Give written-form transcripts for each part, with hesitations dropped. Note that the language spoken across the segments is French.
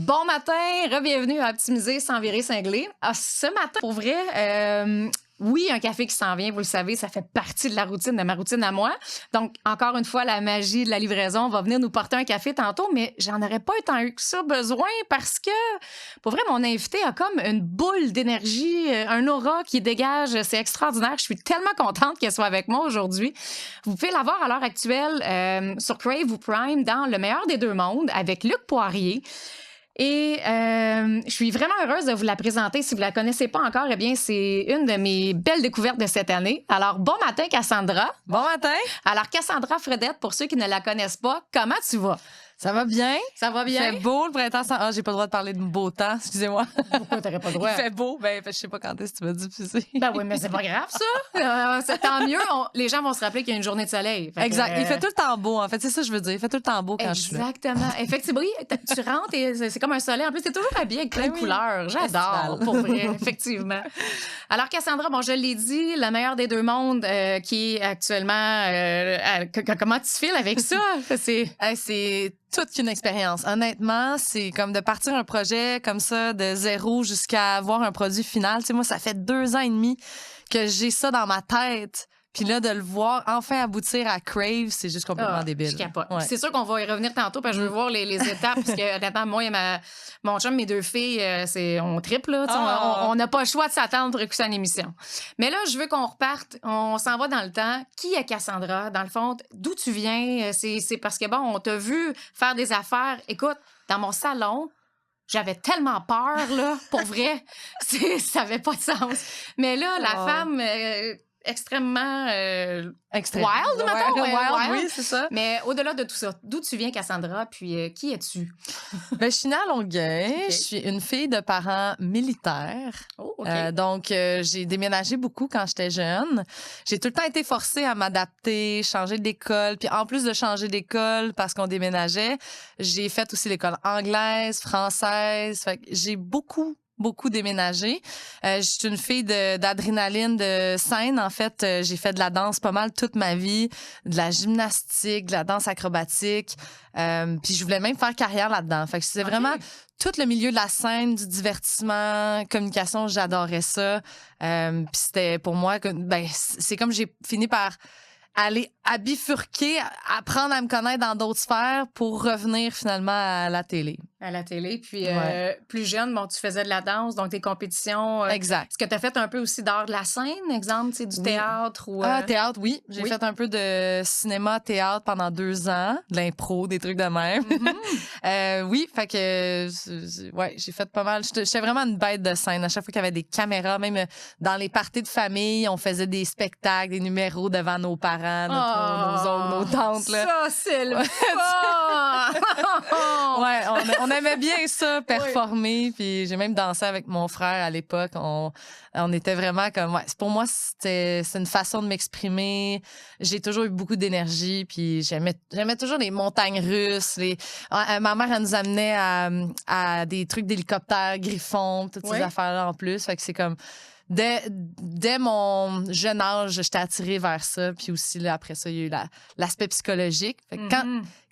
Bon matin, re-bienvenue à Optimiser sans virer cinglé. Ce matin, pour vrai, oui, un café qui s'en vient, vous le savez, ça fait partie de ma routine à moi. Donc, encore une fois, la magie de la livraison va venir nous porter un café tantôt, mais j'en aurais pas tant eu que ça besoin parce que, pour vrai, mon invité a comme une boule d'énergie, un aura qui dégage, c'est extraordinaire. Je suis tellement contente qu'elle soit avec moi aujourd'hui. Vous pouvez la voir à l'heure actuelle sur Crave ou Prime dans Le meilleur des deux mondes avec Luc Poirier. Et je suis vraiment heureuse de vous la présenter. Si vous la connaissez pas encore, eh bien, c'est une de mes belles découvertes de cette année. Alors, bon matin, Cassandra. Bon matin. Alors, Cassandra Fredette, pour ceux qui ne la connaissent pas, comment tu vas? Ça va bien? Ça va bien? Il fait beau, le printemps. Ah, j'ai pas le droit de parler de beau temps, excusez-moi. Pourquoi t'aurais pas le droit? Il fait beau, je sais pas quand est-ce que tu vas diffuser. Ben oui, mais c'est pas grave, ça. C'est tant mieux. Les gens vont se rappeler qu'il y a une journée de soleil. Exact. Il fait tout le temps beau, en fait. C'est ça que je veux dire. Il fait tout le temps beau quand je suis là. Exactement. Effectivement, tu rentres et c'est comme un soleil. En plus, t'es toujours habillée avec plein de couleurs. J'adore, pour vrai, effectivement. Alors, Cassandra, bon, je l'ai dit, Le meilleur des deux mondes qui est actuellement... comment tu files avec ça? C'est toute une expérience. Honnêtement, c'est comme de partir un projet comme ça, de zéro jusqu'à avoir un produit final. Tu sais, moi, ça fait 2 ans et demi que j'ai ça dans ma tête. Puis là, de le voir enfin aboutir à Crave, c'est juste complètement débile. Je capote. Ouais. C'est sûr qu'on va y revenir tantôt parce que je veux voir les étapes. Parce que, honnêtement, moi et mon chum, mes 2 filles, on triple. Là, on n'a pas le choix de s'attendre pour écouter une émission. Mais là, je veux qu'on reparte. On s'en va dans le temps. Qui est Cassandra? Dans le fond, d'où tu viens? C'est parce que, bon, on t'a vu faire des affaires. Écoute, dans mon salon, j'avais tellement peur, là, pour vrai. Ça n'avait pas de sens. Mais là, la femme... extrêmement wild, mettons. Wild, oui, c'est ça. Mais au-delà de tout ça, d'où tu viens, Cassandra, puis qui es-tu? Je suis née à Longueuil. Okay. Je suis une fille de parents militaires. Oh, OK. Donc, j'ai déménagé beaucoup quand j'étais jeune. J'ai tout le temps été forcée à m'adapter, changer d'école. Puis en plus de changer d'école parce qu'on déménageait, j'ai fait aussi l'école anglaise, française. Fait que j'ai beaucoup déménagé. Je suis une fille d'adrénaline, de scène. En fait, j'ai fait de la danse pas mal toute ma vie, de la gymnastique, de la danse acrobatique. Puis je voulais même faire carrière là-dedans. Fait que c'est vraiment tout le milieu de la scène, du divertissement, communication, j'adorais ça. Puis c'était pour moi, c'est comme j'ai fini par aller à bifurquer, apprendre à me connaître dans d'autres sphères pour revenir finalement à la télé. À la télé. Puis plus jeune, bon, tu faisais de la danse, donc tes compétitions. Exact. Est-ce que tu as fait un peu aussi d'art de la scène, exemple, tu sais, du théâtre ou... théâtre, oui. J'ai fait un peu de cinéma, théâtre pendant 2 ans, de l'impro, des trucs de même. Oui, fait que j'ai fait pas mal. J'étais vraiment une bête de scène. À chaque fois qu'il y avait des caméras, même dans les parties de famille, on faisait des spectacles, des numéros devant nos parents, nos oncles, nos tantes. Là. Ça, c'est le fun! Ouais, on aimait bien ça, performer. Puis j'ai même dansé avec mon frère à l'époque. On était vraiment comme... Ouais, pour moi, c'est une façon de m'exprimer. J'ai toujours eu beaucoup d'énergie. Puis j'aimais toujours les montagnes russes. Ma mère, elle nous amenait à des trucs d'hélicoptère, Griffon, toutes ces affaires-là en plus. Fait que c'est comme... Dès mon jeune âge, j'étais attirée vers ça. Puis aussi, là, après ça, il y a eu l'aspect psychologique. Fait que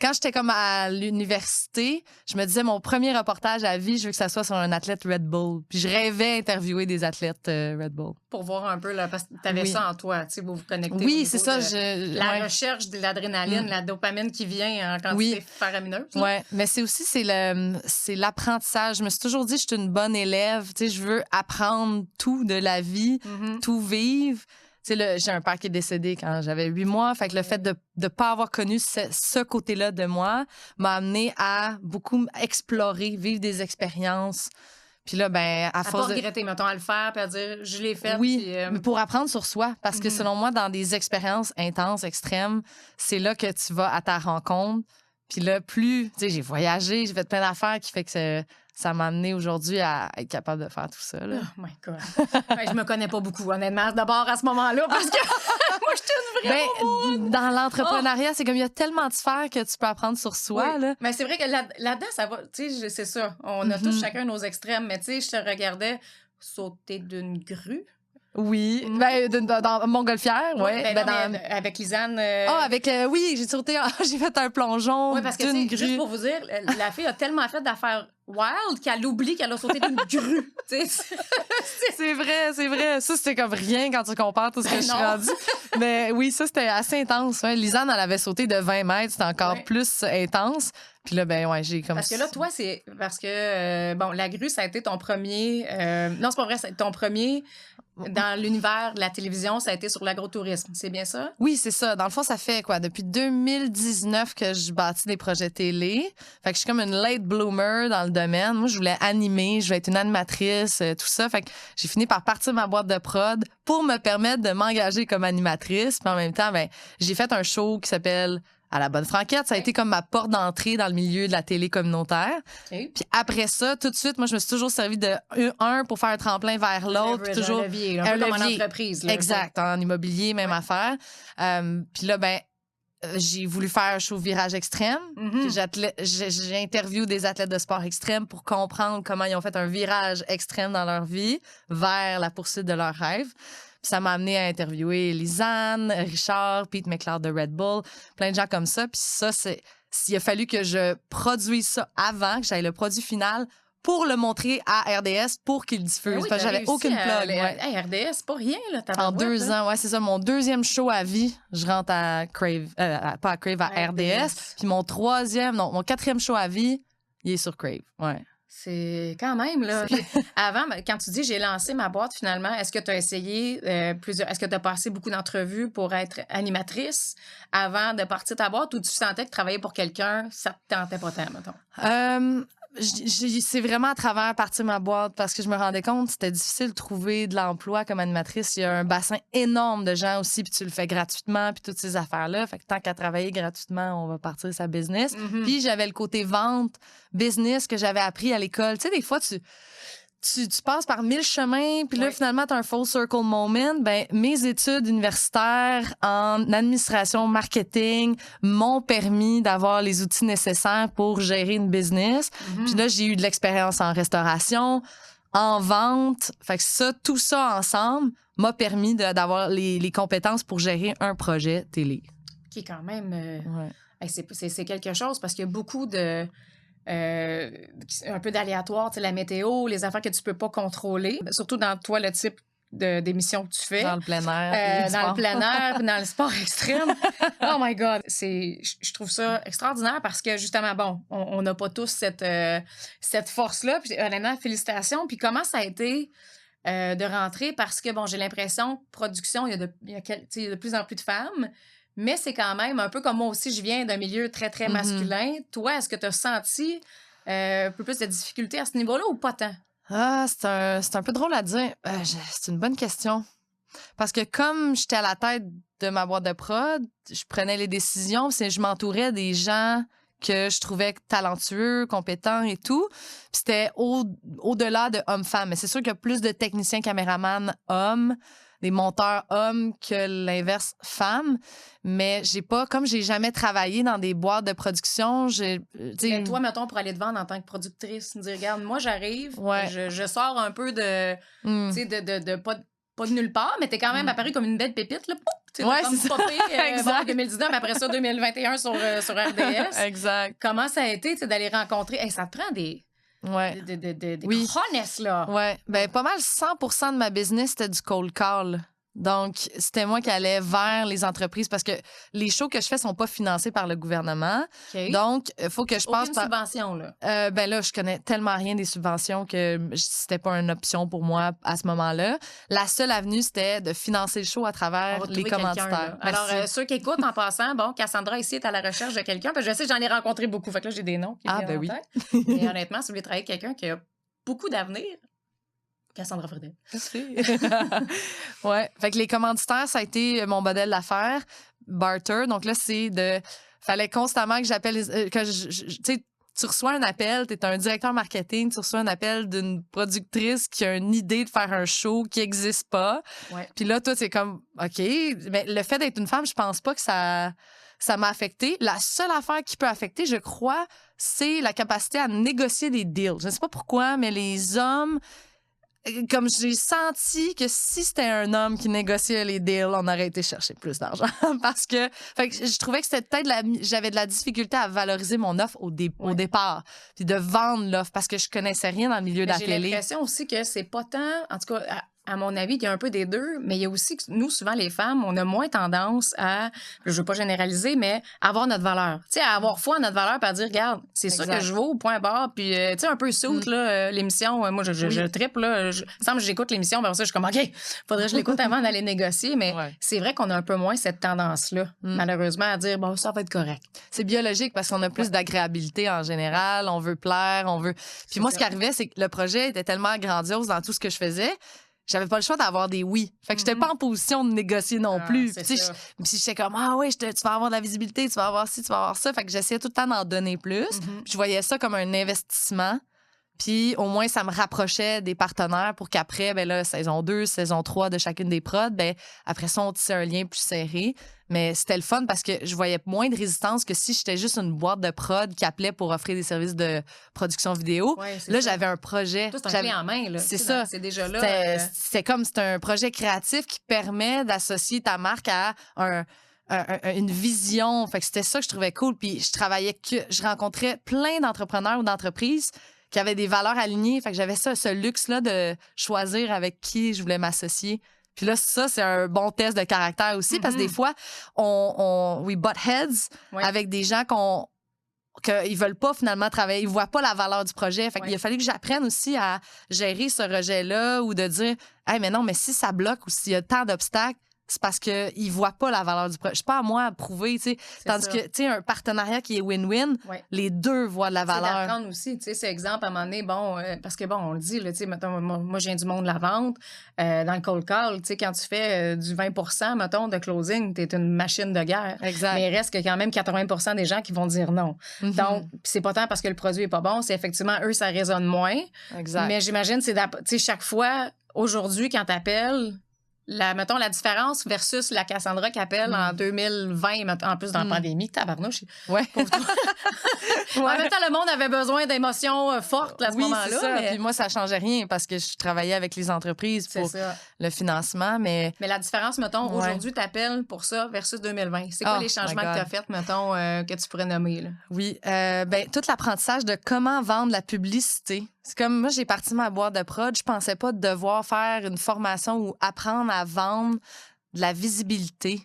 quand j'étais comme à l'université, je me disais, mon premier reportage à vie, je veux que ça soit sur un athlète Red Bull. Puis je rêvais interviewer des athlètes Red Bull. Pour voir un peu, là, parce que t'avais ça en toi, tu sais, vous connectez. Oui, c'est ça. La recherche de l'adrénaline, la dopamine qui vient en quantité faramineuse. Oui, mais c'est aussi, c'est l'apprentissage. Je me suis toujours dit, je suis une bonne élève. Tu sais, je veux apprendre tout de la vie, tout vivre. Tu sais, j'ai un père qui est décédé quand j'avais 8 mois. Fait que le fait de ne pas avoir connu ce côté-là de moi m'a amené à beaucoup explorer, vivre des expériences. Puis là, à force pas regretter, mettons, à le faire, puis à dire, je l'ai fait. Oui, puis, mais pour apprendre sur soi. Parce que selon moi, dans des expériences intenses, extrêmes, c'est là que tu vas à ta rencontre. Puis là, tu sais, j'ai voyagé, j'ai fait plein d'affaires qui fait que ça m'a amené aujourd'hui à être capable de faire tout ça. Là. Oh my God. Je me connais pas beaucoup, honnêtement, d'abord à ce moment-là, parce que moi, je suis une vraie bonne. Dans l'entrepreneuriat, c'est comme il y a tellement de sphères que tu peux apprendre sur soi. Là. Mais c'est vrai que là-dedans, ça va. Tu sais, c'est ça. On a tous chacun nos extrêmes, mais tu sais, je te regardais sauter d'une grue. Oui. Dans Montgolfière, oui. Ben non, mais avec Lisanne. Oui, j'ai sauté, j'ai fait un plongeon parce que, d'une grue. juste pour vous dire, la fille a tellement fait d'affaires wild qu'elle oublie qu'elle a sauté d'une grue. C'est vrai. Ça, c'était comme rien quand tu compares tout ce que je suis rendue. Mais oui, ça, c'était assez intense. Ouais. Lisanne, elle avait sauté de 20 mètres. C'était encore plus intense. Puis là, j'ai comme... Parce que là, toi, c'est... Parce que, la grue, ça a été ton premier... Non, c'est pas vrai, c'est ton premier... Dans l'univers de la télévision, ça a été sur l'agrotourisme. C'est bien ça? Oui, c'est ça. Dans le fond, ça fait quoi? Depuis 2019 que je bâtis des projets télé. Fait que je suis comme une late bloomer dans le domaine. Moi, je voulais animer, je voulais être une animatrice, tout ça. Fait que j'ai fini par partir ma boîte de prod pour me permettre de m'engager comme animatrice. Puis en même temps, j'ai fait un show qui s'appelle À la bonne franquette. Ça a été comme ma porte d'entrée dans le milieu de la télé communautaire. Okay. Puis après ça, tout de suite, moi, je me suis toujours servi de un pour faire un tremplin vers l'autre. Puis toujours un levier, un peu comme en entreprise. Là, exact, en immobilier, même affaire. Puis là, j'ai voulu faire un show virage extrême. J'ai interviewé des athlètes de sport extrême pour comprendre comment ils ont fait un virage extrême dans leur vie vers la poursuite de leurs rêves. Puis ça m'a amené à interviewer Lisanne, Richard, Pete McLeod de Red Bull, plein de gens comme ça. Puis ça, il a fallu que je produise ça avant, que j'aille le produit final pour le montrer à RDS pour qu'il diffuse. Parce que j'avais aucune plug. RDS, c'est pas rien, là. En 2 ans, c'est ça. Mon 2e show à vie, je rentre à Crave, pas à Crave, à RDS. Puis mon 4e show à vie, il est sur Crave. Ouais. C'est quand même, là. Puis, avant, quand tu dis j'ai lancé ma boîte, finalement, est-ce que tu as essayé est-ce que tu as passé beaucoup d'entrevues pour être animatrice avant de partir ta boîte ou tu sentais que travailler pour quelqu'un, ça te tentait pas tant, mettons? C'est vraiment à travers partir ma boîte parce que je me rendais compte que c'était difficile de trouver de l'emploi comme animatrice. Il y a un bassin énorme de gens aussi, puis tu le fais gratuitement, puis toutes ces affaires-là. Fait que tant qu'à travailler gratuitement, on va partir sa business. Puis j'avais le côté vente, business que j'avais appris à l'école. Tu sais, des fois, tu passes par 1000 chemins, puis là, finalement, tu as un full circle moment. Mes études universitaires en administration, marketing m'ont permis d'avoir les outils nécessaires pour gérer une business. Puis là, j'ai eu de l'expérience en restauration, en vente. Fait que tout ça ensemble m'a permis d'avoir les compétences pour gérer un projet télé. Qui est quand même... c'est quelque chose parce qu'il y a beaucoup de... un peu d'aléatoire, tu sais, la météo, les affaires que tu peux pas contrôler, surtout dans toi le type d'émission que tu fais. Dans le plein air. Dans le plein air, dans le sport extrême. Oh my God! Je trouve ça extraordinaire parce que justement, on n'a pas tous cette force-là. Puis honnêtement, félicitations. Puis comment ça a été de rentrer? Parce que, j'ai l'impression que production, il y a de plus en plus de femmes. Mais c'est quand même un peu comme moi aussi, je viens d'un milieu très, très masculin. Toi, est-ce que tu as senti un peu plus de difficultés à ce niveau-là ou pas tant? C'est un peu drôle à dire. C'est une bonne question. Parce que comme j'étais à la tête de ma boîte de prod, je prenais les décisions, je m'entourais des gens que je trouvais talentueux, compétents et tout. Puis c'était au-delà de hommes-femmes. Mais c'est sûr qu'il y a plus de techniciens, caméramans hommes, des monteurs hommes que l'inverse femmes, mais comme j'ai jamais travaillé dans des boîtes de production, mais toi, mettons, pour aller te vendre en tant que productrice, me dire, regarde, moi, j'arrive, je sors un peu de, tu sais, de pas de nulle part, mais t'es quand même apparu comme une belle pépite, là. Tu sais, comme popé, 2019, après ça, 2021 sur RDS. Exact. Comment ça a été, d'aller rencontrer, ça te prend des chronesses, là. Oui. Pas mal 100% de ma business, c'était du cold call. Donc, c'était moi qui allais vers les entreprises parce que les shows que je fais sont pas financés par le gouvernement. Okay. Donc, il faut que je passe par... subvention, là? Là, je connais tellement rien des subventions que c'était pas une option pour moi à ce moment-là. La seule avenue, c'était de financer le show à travers les commanditaires. Alors, ceux qui écoutent en passant, Cassandra ici est à la recherche de quelqu'un. Parce que je sais que j'en ai rencontré beaucoup. Fait que là, j'ai des noms qui viennent en tête. Et honnêtement, si vous voulez travailler avec quelqu'un qui a beaucoup d'avenir, Cassandra Fredette. Merci. Ouais. Fait que les commanditaires, ça a été mon modèle d'affaires. Barter. Donc là, fallait constamment que j'appelle, tu sais, tu reçois un appel, tu es un directeur marketing, tu reçois un appel d'une productrice qui a une idée de faire un show qui n'existe pas. Ouais. Puis là, toi, c'est comme, OK, mais le fait d'être une femme, je pense pas que ça m'a affecté. La seule affaire qui peut affecter, je crois, c'est la capacité à négocier des deals. Je ne sais pas pourquoi, mais les hommes comme j'ai senti que si c'était un homme qui négociait les deals, on aurait été chercher plus d'argent. Parce que, fait que je trouvais que c'était peut-être j'avais de la difficulté à valoriser mon offre au départ, puis de vendre l'offre parce que je connaissais rien dans le milieu de la télé. J'ai l'impression aussi que c'est pas tant, en tout cas, à mon avis, il y a un peu des deux, mais il y a aussi que nous, souvent, les femmes, on a moins tendance à, je veux pas généraliser, mais à avoir notre valeur. Tu sais, à avoir foi en notre valeur, puis à dire, regarde, c'est ça que je vaux, point barre, puis, tu sais, un peu soute, là, l'émission, moi, je trippe, là, il me semble que j'écoute l'émission, ben ça, je suis comme, OK, faudrait que je l'écoute avant d'aller négocier, mais c'est vrai qu'on a un peu moins cette tendance-là, malheureusement, à dire, bon, ça va être correct. C'est biologique parce qu'on a plus d'agréabilité en général, on veut plaire, on veut... Puis moi, ce qui arrivait, c'est que le projet était tellement grandiose dans tout ce que je faisais, j'avais pas le choix d'avoir des oui. Fait que j'étais pas en position de négocier non plus. Puis j'étais comme, ah oui, tu vas avoir de la visibilité, tu vas avoir ci, tu vas avoir ça. Fait que j'essayais tout le temps d'en donner plus. Puis je voyais ça comme un investissement. Puis au moins, ça me rapprochait des partenaires pour qu'après, ben là, saison 2, saison 3 de chacune des prods, ben après ça, on tissait un lien plus serré. Mais c'était le fun parce que je voyais moins de résistance que si j'étais juste une boîte de prod qui appelait pour offrir des services de production vidéo. Là, j'avais un projet. Tout un clé en main, là. C'est ça. C'est déjà là. C'est un projet créatif qui permet d'associer ta marque à une vision. Fait que c'était ça que je trouvais cool. Puis je rencontrais plein d'entrepreneurs ou d'entreprises qui avaient des valeurs alignées. Fait que j'avais ce luxe-là de choisir avec qui je voulais m'associer. Puis là, ça, c'est un bon test de caractère aussi, parce que des fois, we butt heads avec des gens qu'ils veulent pas finalement travailler, ils voient pas la valeur du projet. Fait qu'il a fallu que j'apprenne aussi à gérer ce rejet-là ou de dire, hey, mais non, mais si ça bloque ou s'il y a tant d'obstacles, c'est parce qu'ils ne voient pas la valeur du projet. C'est pas à moi à prouver, tu sais. Tandis que, tu sais, un partenariat qui est win-win, les deux voient de la valeur. C'est d'apprendre aussi, tu sais, c'est exemple, à un moment donné, bon, parce que, bon, on le dit, tu sais, mettons, moi, je viens du monde de la vente, dans le cold call, tu sais, quand tu fais du 20 mettons, de closing, tu es une machine de guerre. Exact. Mais il reste que quand même 80 des gens qui vont dire non. Donc, c'est pas tant parce que le produit est pas bon, c'est effectivement, eux, ça résonne moins. Exact. Mais j'imagine, tu sais, chaque fois, aujourd'hui, quand t'appelles, mettons, la différence versus la Cassandra qui appelle en 2020, en plus dans la pandémie, tabarnouche. Ouais. En même temps, le monde avait besoin d'émotions fortes à ce moment-là. C'est ça. Mais... Puis moi, ça changeait rien parce que je travaillais avec les entreprises pour le financement. Mais la différence, mettons, aujourd'hui, tu appelles pour ça versus 2020. C'est quoi les changements que tu as faits, mettons, que tu pourrais nommer? Là? Oui. Tout l'apprentissage de comment vendre la publicité. C'est comme, moi, j'ai parti ma boîte de prod. Je pensais pas devoir faire une formation ou apprendre à vendre de la visibilité.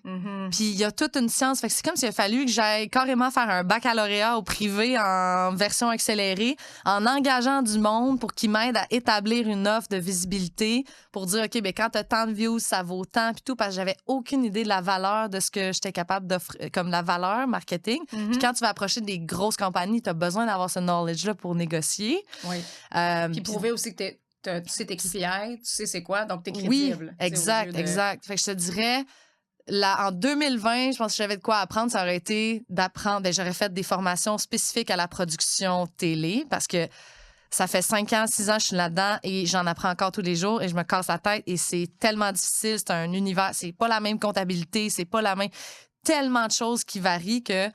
Puis il y a toute une science. Fait que c'est comme s'il a fallu que j'aille carrément faire un baccalauréat au privé en version accélérée, en engageant du monde pour qu'ils m'aident à établir une offre de visibilité pour dire, OK, ben quand t'as tant de views, ça vaut tant, puis tout, parce que j'avais aucune idée de la valeur de ce que j'étais capable d'offrir, comme la valeur marketing. Puis quand tu vas approcher des grosses compagnies, t'as besoin d'avoir ce knowledge-là pour négocier. Oui. Puis prouver aussi que tu sais tes KPI, tu sais c'est quoi, donc t'es crédible. Oui, exact. Fait que je te dirais, en 2020, je pense que j'avais de quoi apprendre, ça aurait été d'apprendre, j'aurais fait des formations spécifiques à la production télé parce que ça fait 5 ans, 6 ans que je suis là-dedans et j'en apprends encore tous les jours et je me casse la tête et c'est tellement difficile, c'est un univers, c'est pas la même comptabilité, c'est pas la même... Tellement de choses qui varient que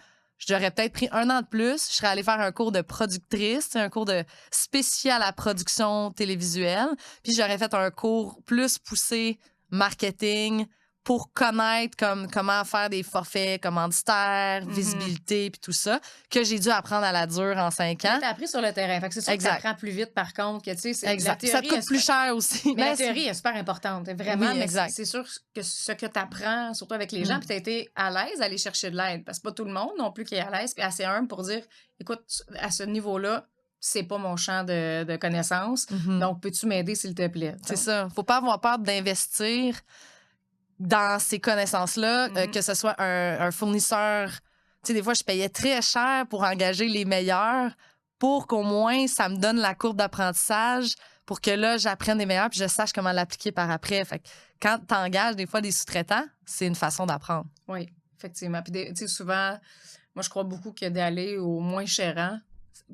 j'aurais peut-être pris 1 an de plus. Je serais allée faire un cours de productrice, un cours de spécial à production télévisuelle. Puis j'aurais fait un cours plus poussé marketing pour connaître comment faire des forfaits commanditaires, visibilité, puis tout ça, que j'ai dû apprendre à la dure en 5 ans. Tu as appris sur le terrain. Fait que c'est sûr que ça apprend plus vite, par contre. Que, exact. Ça te coûte plus cher aussi. Mais la théorie est super importante, vraiment. Oui, exact. Mais c'est sûr que ce que tu apprends, surtout avec les gens, puis tu as été à l'aise à aller chercher de l'aide. Parce que pas tout le monde non plus qui est à l'aise, puis assez humble pour dire, écoute, à ce niveau-là, c'est pas mon champ de connaissances. Donc, peux-tu m'aider, s'il te plaît? C'est ça. Faut pas avoir peur d'investir dans ces connaissances-là, que ce soit un fournisseur. Tu sais, des fois, je payais très cher pour engager les meilleurs pour qu'au moins, ça me donne la courbe d'apprentissage pour que là, j'apprenne des meilleurs puis je sache comment l'appliquer par après. Fait que quand tu engages des fois des sous-traitants, c'est une façon d'apprendre. Oui, effectivement. Puis, tu sais, souvent, moi, je crois beaucoup que d'aller au moins chérant,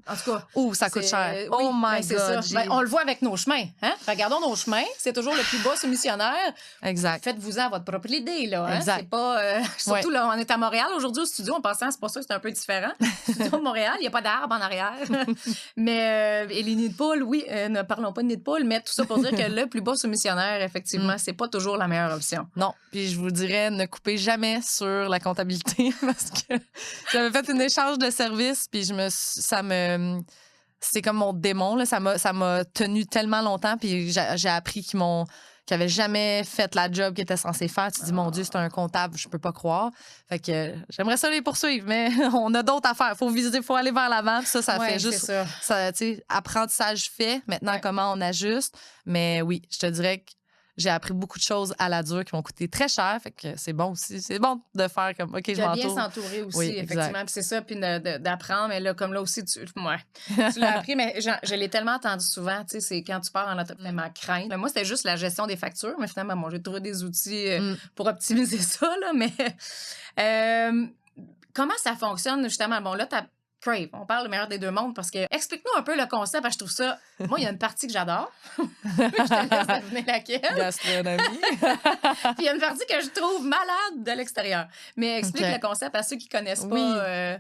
En tout cas. Oh, ça coûte cher. Oui, Oh my c'est God. ça. On le voit avec nos chemins. Hein? Regardons nos chemins. C'est toujours le plus bas soumissionnaire. Exact. Faites-vous-en votre propre idée. Là, hein? Exact. C'est pas, surtout, là, on est à Montréal aujourd'hui au studio. En passant, c'est pour ça que c'est un peu différent. Studio de Montréal, il n'y a pas d'arbre en arrière. Mais et les nids de poules, oui, ne parlons pas de nids de poules, mais tout ça pour dire que le plus bas soumissionnaire, effectivement, c'est pas toujours la meilleure option. Non. Puis je vous dirais, ne coupez jamais sur la comptabilité parce que j'avais fait un échange de services puis c'est comme mon démon, là. Ça m'a tenu tellement longtemps, puis j'ai appris qu'ils n'avaient jamais fait la job qu'ils étaient censés faire. Tu te dis, mon Dieu, c'est un comptable, je peux pas croire. Fait que j'aimerais ça les poursuivre, mais on a d'autres affaires. Faut aller vers l'avant, puis ça fait juste ça, tu sais, apprentissage fait. Maintenant, comment on ajuste. Mais oui, je te dirais que j'ai appris beaucoup de choses à la dure qui m'ont coûté très cher. Fait que c'est bon aussi. C'est bon de faire comme, OK, je m'entoure. De bien s'entourer aussi, oui, effectivement. Puis c'est ça, puis d'apprendre. Mais là, comme là aussi, tu l'as appris, mais je l'ai tellement entendu souvent. Tu sais, c'est quand tu pars en auto, ma crainte. Moi, c'était juste la gestion des factures. Mais finalement, bon, j'ai trouvé des outils pour optimiser ça. Là, mais comment ça fonctionne, justement? Bon, là, Crave, on parle le meilleur des deux mondes parce que explique-nous un peu le concept parce que je trouve ça. Moi, il y a une partie que j'adore. Je te laisse deviner laquelle. Gastronomie. Puis il y a une partie que je trouve malade de l'extérieur. Mais explique le concept à ceux qui connaissent pas.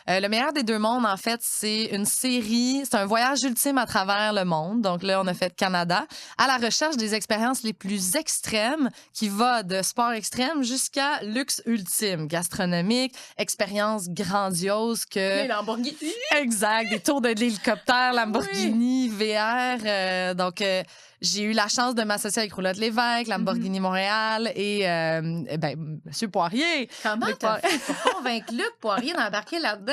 Le meilleur des deux mondes, en fait, c'est une série, c'est un voyage ultime à travers le monde. Donc là, on a fait Canada, à la recherche des expériences les plus extrêmes, qui va de sport extrême jusqu'à luxe ultime, gastronomique, expérience grandiose que... Les Lamborghini. Exact, des tours de l'hélicoptère, Lamborghini, VR. Donc, j'ai eu la chance de m'associer avec Roulotte Lévesque, Lamborghini Montréal et Monsieur Poirier. Comment t'as fait pour convaincre Luc Poirier d'embarquer là-dedans?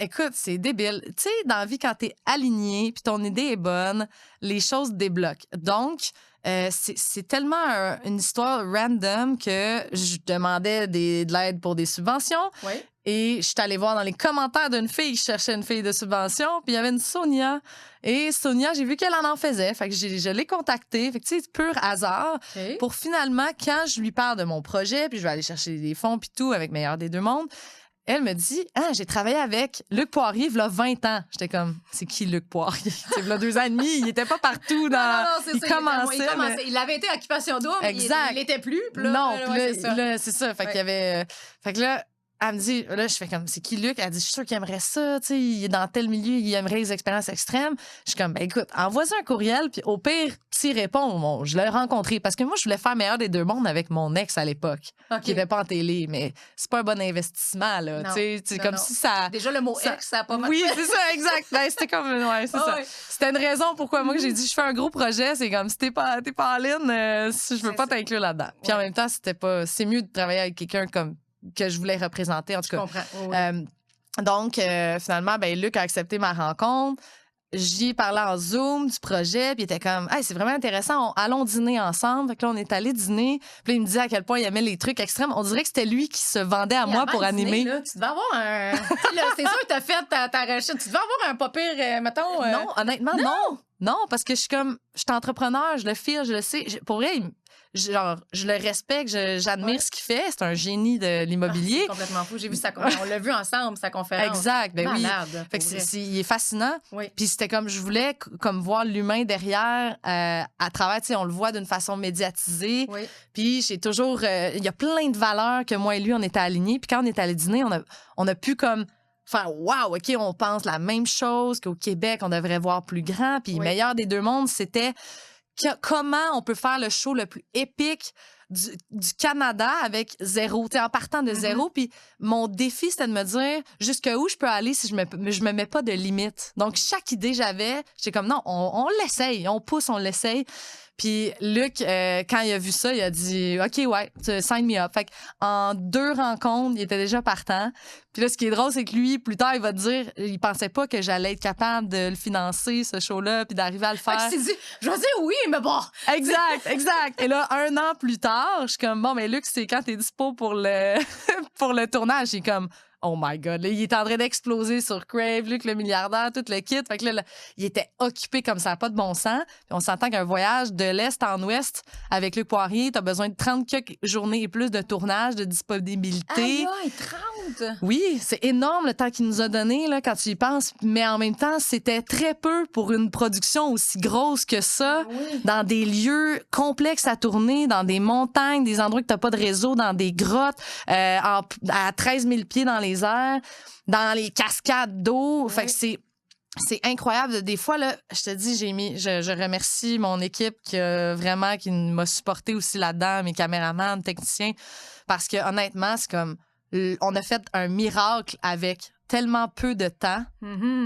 Écoute, c'est débile. Tu sais, dans la vie, quand t'es aligné puis ton idée est bonne, les choses débloquent. Donc, c'est tellement une histoire random que je demandais de l'aide pour des subventions. Oui. Et je suis allée voir dans les commentaires d'une fille qui cherchait une fille de subvention, puis il y avait une Sonia. Et Sonia, j'ai vu qu'elle en faisait. Fait que je l'ai contactée. Fait que, tu sais, pur hasard. Okay. Pour finalement, quand je lui parle de mon projet, puis je vais aller chercher des fonds, puis tout, avec Meilleur des deux mondes, elle me dit, j'ai travaillé avec Luc Poirier, il y a 20 ans. J'étais comme, c'est qui Luc Poirier? Il y a 2 ans et demi, il était pas partout. Non, c'est il ça, commençait. Mais... Il avait été Occupation Double, exact. Il l'était plus. Là, non, c'est ça. Fait qu'il y avait... Fait que là, elle me dit, là, je fais comme, c'est qui Luc? Elle dit, je suis sûre qu'il aimerait ça, tu sais, il est dans tel milieu, il aimerait les expériences extrêmes. Je suis comme, ben écoute, envoie-y un courriel, puis au pire, s'il répond, bon, je l'ai rencontré. Parce que moi, je voulais faire Meilleur des deux mondes avec mon ex à l'époque, qui n'était pas en télé, mais c'est pas un bon investissement, là. Tu sais, c'est comme si ça. Déjà, le mot ex, ça a pas mal. Oui, c'est ça, exact. Ben, c'était comme, ouais, c'est ça. Ouais. C'était une raison pourquoi moi, j'ai dit, je fais un gros projet, c'est comme, si t'es pas en ligne, je veux pas t'inclure là-dedans. Puis en même temps, c'est mieux de travailler avec quelqu'un comme que je voulais représenter, en tout cas. Je comprends. Oui. Donc, finalement, ben, Luc a accepté ma rencontre. J'y ai parlé en Zoom du projet, puis il était comme, hey, c'est vraiment intéressant, allons dîner ensemble. Fait que là, on est allé dîner. Puis là, il me disait à quel point il aimait les trucs extrêmes. On dirait que c'était lui qui se vendait à moi pour animer. Là, tu devais avoir un. C'est sûr que tu as fait ta recherche. Tu devais avoir un pas pire, mettons. Non, honnêtement, non. Non, parce que je suis entrepreneur, je le file, je le sais. Pour vrai, je le respecte, j'admire ce qu'il fait. C'est un génie de l'immobilier. C'est complètement fou. J'ai vu on l'a vu ensemble, sa conférence. Exact, ben malade, oui. Fait que il est fascinant. Oui. Puis c'était comme, je voulais comme voir l'humain derrière à travers, tu sais, on le voit d'une façon médiatisée. Oui. Puis j'ai toujours, il y a plein de valeurs que moi et lui, on était alignés. Puis quand on est allé dîner, on a pu comme faire wow, OK, on pense la même chose qu'au Québec, on devrait voir plus grand. Puis Meilleur des deux mondes, c'était comment on peut faire le show le plus épique du Canada avec zéro, en partant de zéro. Puis mon défi, c'était de me dire jusqu'où je peux aller si je me mets pas de limite. Donc, chaque idée j'avais, j'étais comme non, on l'essaye, on pousse, on l'essaye. Puis Luc, quand il a vu ça, il a dit « OK, ouais, sign me up ». Fait qu'en 2 rencontres, il était déjà partant. Puis là, ce qui est drôle, c'est que lui, plus tard, il va te dire il pensait pas que j'allais être capable de le financer, ce show-là, puis d'arriver à le faire. Fait que dit « Je vais dire oui, mais bon! » Exact. Et là, 1 an plus tard, je suis comme « Bon, mais Luc, c'est quand t'es dispo pour le, pour le tournage? » Il est comme oh my God. Là, il est en train d'exploser sur Crave, Luc le milliardaire, tout le kit. Fait que là, il était occupé comme ça, pas de bon sens. Puis on s'entend qu'un voyage de l'Est en Ouest avec Luc Poirier, t'as besoin de 30 journées et plus de tournage, de disponibilité. Aïe, 30! Oui, c'est énorme le temps qu'il nous a donné là, quand tu y penses, mais en même temps, c'était très peu pour une production aussi grosse que ça, dans des lieux complexes à tourner, dans des montagnes, des endroits que t'as pas de réseau, dans des grottes, à 13 000 pieds dans les airs, dans les cascades d'eau. Fait que c'est incroyable. Des fois, là, je te dis, je remercie mon équipe qui m'a supporté aussi là-dedans, mes caméramans, techniciens, parce que honnêtement, c'est comme, on a fait un miracle avec tellement peu de temps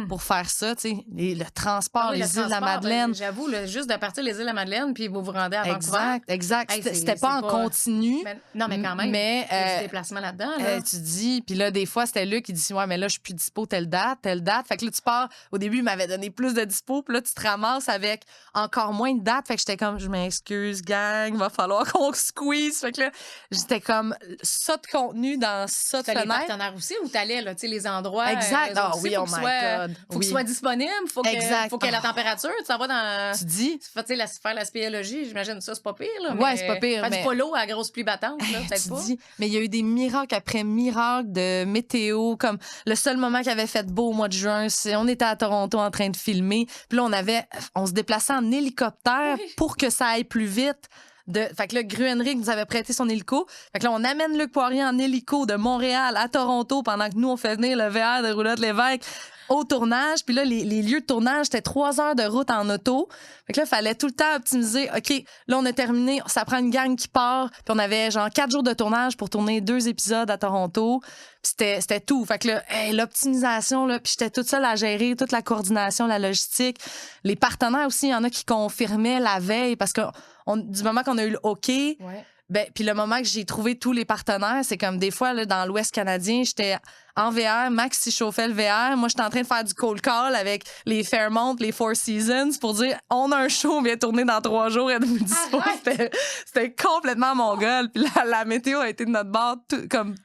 pour faire ça, tu sais, le transport, les îles de la Madeleine. J'avoue, juste de partir les îles de la Madeleine, puis vous vous rendez à Vancouver. Exact. Hey, c'était pas en continu. Non, mais quand même. Mais il y a du déplacement là-dedans. Là. Tu dis, puis là, des fois, c'était Luc qui dit, ouais, mais là, je suis plus dispo telle date. Fait que là, tu pars. Au début, il m'avait donné plus de dispo, puis là, tu te ramasses avec encore moins de dates. Fait que j'étais comme, je m'excuse, gang, va falloir qu'on squeeze. Fait que là, j'étais comme, ça de contenu dans ça de fenêtre. Les partenaires aussi, où t'allais, là, tu sais, les endroits. Exact. Ah oui, oh my God. Faut qu'il soit disponible, faut qu'il y ait la température. Tu t'en vas dans. Tu dis. Tu sais, faire la spéléologie, j'imagine ça, c'est pas pire, là. Ouais, c'est pas pire. Faire du polo à la grosse pluie battante, là, peut-être pas. Dis. Mais il y a eu des miracles après miracles de météo, comme le seul moment qu'il avait fait beau au mois de juin, on était à Toronto en train de filmer. Puis là, on se déplaçait en hélicoptère pour que ça aille plus vite. Fait que là, Gruenrig nous avait prêté son hélico. Fait que là, on amène Luc Poirier en hélico de Montréal à Toronto pendant que nous, on fait venir le VR de Roulotte Lévesque au tournage. Puis là, les lieux de tournage, c'était 3 heures de route en auto. Fait que là, il fallait tout le temps optimiser. OK, là, on a terminé. Ça prend une gang qui part. Puis on avait genre 4 jours de tournage pour tourner 2 épisodes à Toronto. Puis c'était tout. Fait que là, l'optimisation, là, puis j'étais toute seule à gérer toute la coordination, la logistique. Les partenaires aussi, il y en a qui confirmaient la veille parce que du moment qu'on a eu le OK, puis le moment que j'ai trouvé tous les partenaires, c'est comme des fois, là, dans l'Ouest canadien, j'étais en VR, Max s'y chauffait le VR. Moi, j'étais en train de faire du cold call avec les Fairmont, les Four Seasons pour dire on a un show, on vient tourner dans 3 jours et nous dispo. C'était complètement mongol. Puis la météo a été de notre bord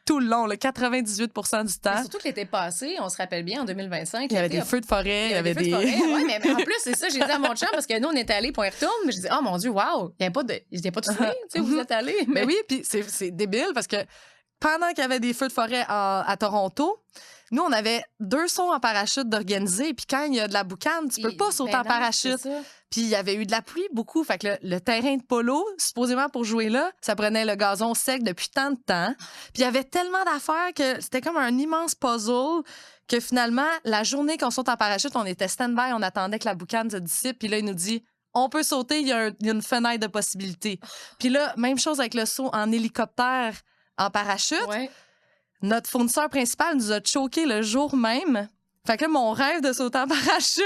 tout le long, le 98 du temps. Mais surtout que l'été passé, on se rappelle bien, en 2025. Il y avait des feux de forêt. Il y avait des. Ouais, mais en plus, c'est ça, j'ai dit à mon chum, parce que nous, on était allés, puis on y retourne, mais je dis, oh mon Dieu, wow, il n'y avait pas de soufflé, tu sais, vous êtes allés. Mais oui, puis c'est débile parce que pendant qu'il y avait des feux de forêt à Toronto, nous, on avait 2 sauts en parachute d'organiser. Puis quand il y a de la boucane, tu peux pas sauter en parachute. Puis il y avait eu de la pluie beaucoup. Fait que le terrain de polo, supposément pour jouer là, ça prenait le gazon sec depuis tant de temps. Puis il y avait tellement d'affaires que c'était comme un immense puzzle que finalement, la journée qu'on saute en parachute, on était stand-by, on attendait que la boucane se dissipe. Puis là, il nous dit... On peut sauter, il y a une fenêtre de possibilités. Puis là, même chose avec le saut en hélicoptère en parachute. Ouais. Notre fournisseur principal nous a choqué le jour même. Fait que là, mon rêve de sauter en parachute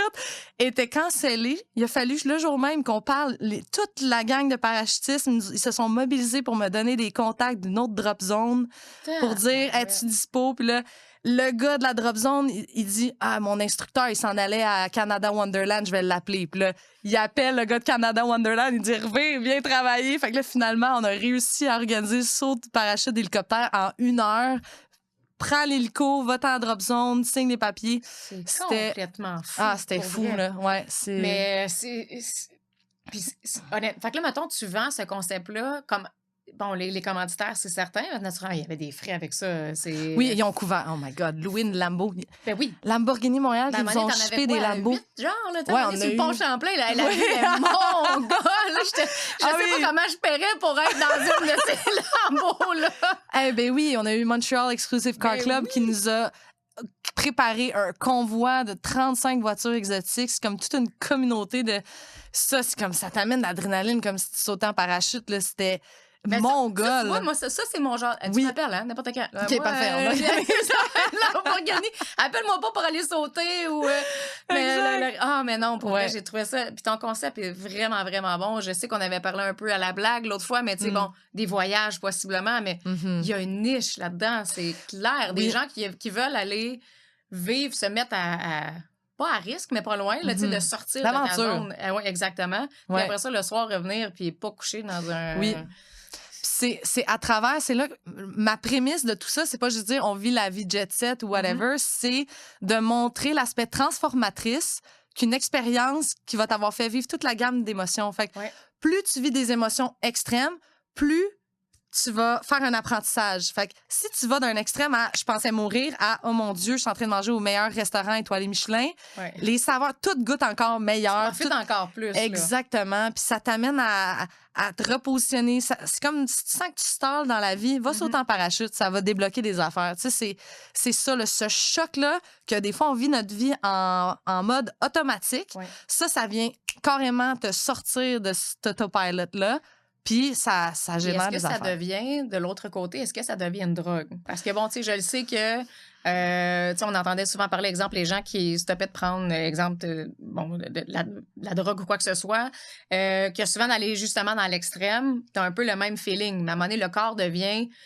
était cancellé. Il a fallu le jour même qu'on parle. Toute la gang de parachutistes, ils se sont mobilisés pour me donner des contacts d'une autre drop zone pour dire « Es-tu dispo? » Puis là, le gars de la drop zone, il dit « Ah, mon instructeur, il s'en allait à Canada Wonderland, je vais l'appeler. » Puis là, il appelle le gars de Canada Wonderland, il dit « Viens travailler. » Fait que là, finalement, on a réussi à organiser le saut de parachute d'hélicoptère en 1 heure. Prends l'hélico, va-t'en en drop zone, signe les papiers. C'était complètement fou. Ah, c'était fou, là. Ouais, Mais Puis, honnête. Fait que là, mettons, tu vends ce concept-là comme. Bon, les commanditaires, c'est certain. Naturellement, il y avait des frais avec ça. Oui, ils ont couvert. Oh my God. Louis Lambo. Ben oui. Lamborghini Montréal qui nous ont shippé des Lambos. 8, genre, là. Ouais, on sur a le pont Champlain, là. La vie est mon gars, là. Je sais pas comment je paierais pour être dans une de ces Lambos-là. Eh ben oui, on a eu Montreal Exclusive Car Club qui nous a préparé un convoi de 35 voitures exotiques. C'est comme toute une communauté de... Ça, c'est comme ça t'amène de l'adrénaline comme si tu sautais en parachute, là. C'était... Ben mon gars, moi, ça, c'est mon genre. Tu m'appelles, hein, n'importe quand. OK, parfait. Appelle-moi pas pour aller sauter ou... mais non, pour vrai, j'ai trouvé ça... Puis ton concept est vraiment, vraiment bon. Je sais qu'on avait parlé un peu à la blague l'autre fois, mais tu sais, bon, des voyages possiblement, mais il y a une niche là-dedans, c'est clair. Des gens qui veulent aller vivre, se mettre à pas à risque, mais pas loin, là, tu sais, de sortir de ta zone. Oui, exactement. Puis après ça, le soir, revenir, puis pas coucher dans un... Oui. C'est à travers, c'est là, ma prémisse de tout ça, c'est pas juste dire on vit la vie jet set ou whatever, c'est de montrer l'aspect transformatrice qu'une expérience qui va t'avoir fait vivre toute la gamme d'émotions. Fait que plus tu vis des émotions extrêmes, plus tu vas faire un apprentissage. Fait que si tu vas d'un extrême à je pensais mourir à oh mon Dieu, je suis en train de manger au meilleur restaurant étoilé Michelin, les saveurs, tout goûte encore meilleur. Tu profites encore plus. Exactement. Puis ça t'amène à te repositionner. C'est comme si tu sens que tu stalles dans la vie, va sauter en parachute, ça va débloquer des affaires. Tu sais, c'est ça, ce choc-là, que des fois, on vit notre vie en mode automatique. Ça vient carrément te sortir de cet autopilot-là. Puis ça génère des affaires. Est-ce que ça devient, de l'autre côté, est-ce que ça devient une drogue? Parce que, bon, tu sais, je le sais que, tu sais, on entendait souvent parler, exemple, les gens qui stoppaient de prendre, exemple, de la drogue ou quoi que ce soit, que souvent d'aller justement dans l'extrême, t'as un peu le même feeling. Mais à un moment donné, le corps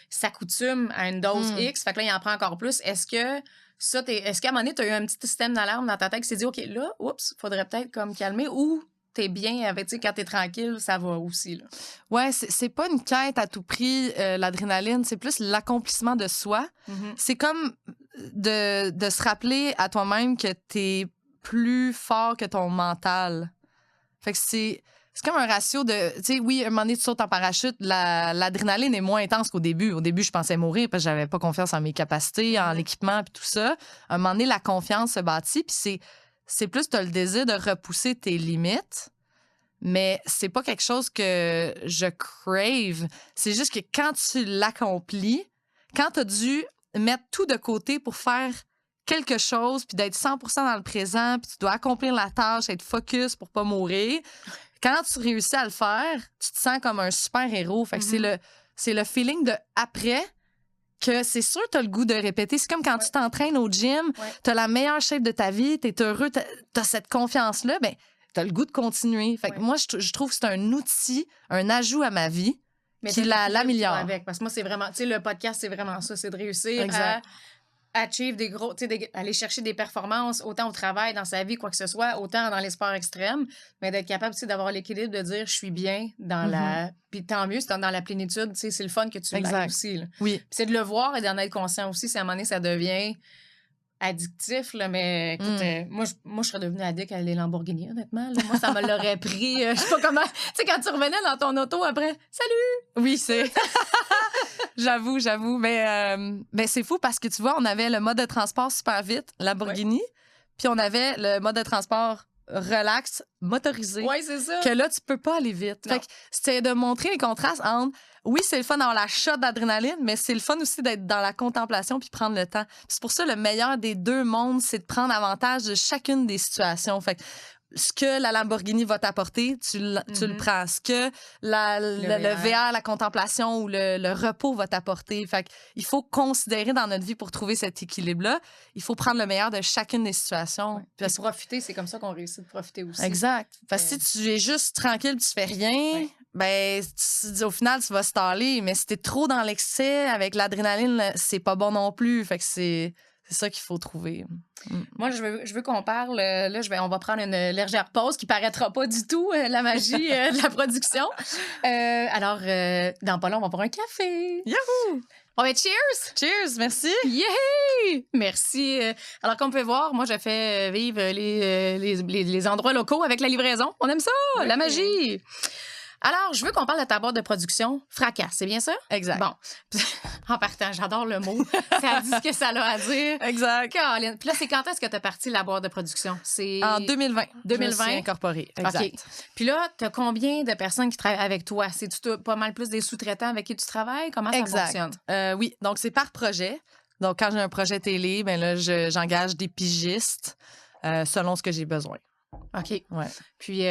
s'accoutume à une dose X, fait que là, il en prend encore plus. Est-ce qu'à un moment donné, t'as eu un petit système d'alarme dans ta tête qui s'est dit, OK, là, oups, faudrait peut-être comme calmer, ou t'es bien avec, tu sais, quand t'es tranquille, ça va aussi, là. Ouais, c'est pas une quête à tout prix, l'adrénaline, c'est plus l'accomplissement de soi. C'est comme de se rappeler à toi-même que t'es plus fort que ton mental. Fait que c'est comme un ratio de, tu sais, oui, un moment donné, tu sautes en parachute, l'adrénaline est moins intense qu'au début. Au début, je pensais mourir parce que j'avais pas confiance en mes capacités, en l'équipement, puis tout ça. À un moment donné, la confiance se bâtit, puis c'est plus, tu as le désir de repousser tes limites, mais c'est pas quelque chose que je crave. C'est juste que quand tu l'accomplis, quand tu as dû mettre tout de côté pour faire quelque chose, puis d'être 100% dans le présent, puis tu dois accomplir la tâche, être focus pour pas mourir, quand tu réussis à le faire, tu te sens comme un super-héros. Fait que c'est le feeling de après que c'est sûr que tu as le goût de répéter. C'est comme quand tu t'entraînes au gym, tu as la meilleure shape de ta vie, tu es heureux, tu as cette confiance-là, ben, tu as le goût de continuer. Fait que moi, je trouve que c'est un outil, un ajout à ma vie qui l'améliore. Parce que moi, c'est vraiment, tu sais, le podcast, c'est vraiment ça, c'est de réussir à achieve des gros, tu sais, aller chercher des performances, autant au travail, dans sa vie, quoi que ce soit, autant dans les sports extrêmes, mais d'être capable, tu sais, d'avoir l'équilibre de dire, je suis bien dans la... Puis tant mieux, c'est dans la plénitude, tu sais, c'est le fun que tu l'aies aussi. Là. Oui. Puis c'est de le voir et d'en être conscient aussi, si à un moment donné, ça devient addictif, là, mais écoute, moi, je serais devenue addict à les Lamborghini, honnêtement. Là. Moi, ça me l'aurait pris, je sais pas comment... Tu sais, quand tu revenais dans ton auto après, « Salut! » Oui, c'est... J'avoue. Mais c'est fou parce que, tu vois, on avait le mode de transport super vite, Lamborghini, puis on avait le mode de transport relax, motorisé. Oui, c'est ça. Que là, tu peux pas aller vite. Non. Fait que c'était de montrer les contrastes entre... Oui, c'est le fun d'avoir la shot d'adrénaline, mais c'est le fun aussi d'être dans la contemplation puis prendre le temps. Puis c'est pour ça, le meilleur des deux mondes, c'est de prendre avantage de chacune des situations. Fait que ce que la Lamborghini va t'apporter, tu le prends. Ce que le VR, la contemplation ou le repos va t'apporter. Fait il faut considérer dans notre vie pour trouver cet équilibre-là. Il faut prendre le meilleur de chacune des situations. Ouais. Puis profiter, c'est comme ça qu'on réussit de profiter aussi. Exact. Parce que si tu es juste tranquille, tu fais rien, ben au final, tu vas staller. Mais si t'es trop dans l'excès avec l'adrénaline, c'est pas bon non plus. Fait que c'est ça qu'il faut trouver. Moi, je veux qu'on parle. Là, on va prendre une légère pause qui paraîtra pas du tout la magie de la production. Alors, dans pas long, on va prendre un café. Yahoo! On va cheers! Cheers, merci! Yay! Merci. Alors, comme vous pouvez voir, moi, je fais vivre les endroits locaux avec la livraison. On aime ça, la magie! Alors, je veux qu'on parle de ta boîte de production Fracas, c'est bien ça? Exact. Bon. En partant, j'adore le mot. Ça dit ce que ça a à dire. Exact. Caroline. Puis là, c'est quand est-ce que tu as parti la boîte de production? C'est en 2020. 2020? Je me suis incorporée. Exact. OK. Puis là, tu as combien de personnes qui travaillent avec toi? C'est-tu pas mal plus des sous-traitants avec qui tu travailles? Comment ça fonctionne? Oui. Donc, c'est par projet. Donc, quand j'ai un projet télé, ben là, j'engage des pigistes selon ce que j'ai besoin. OK. Ouais. Puis,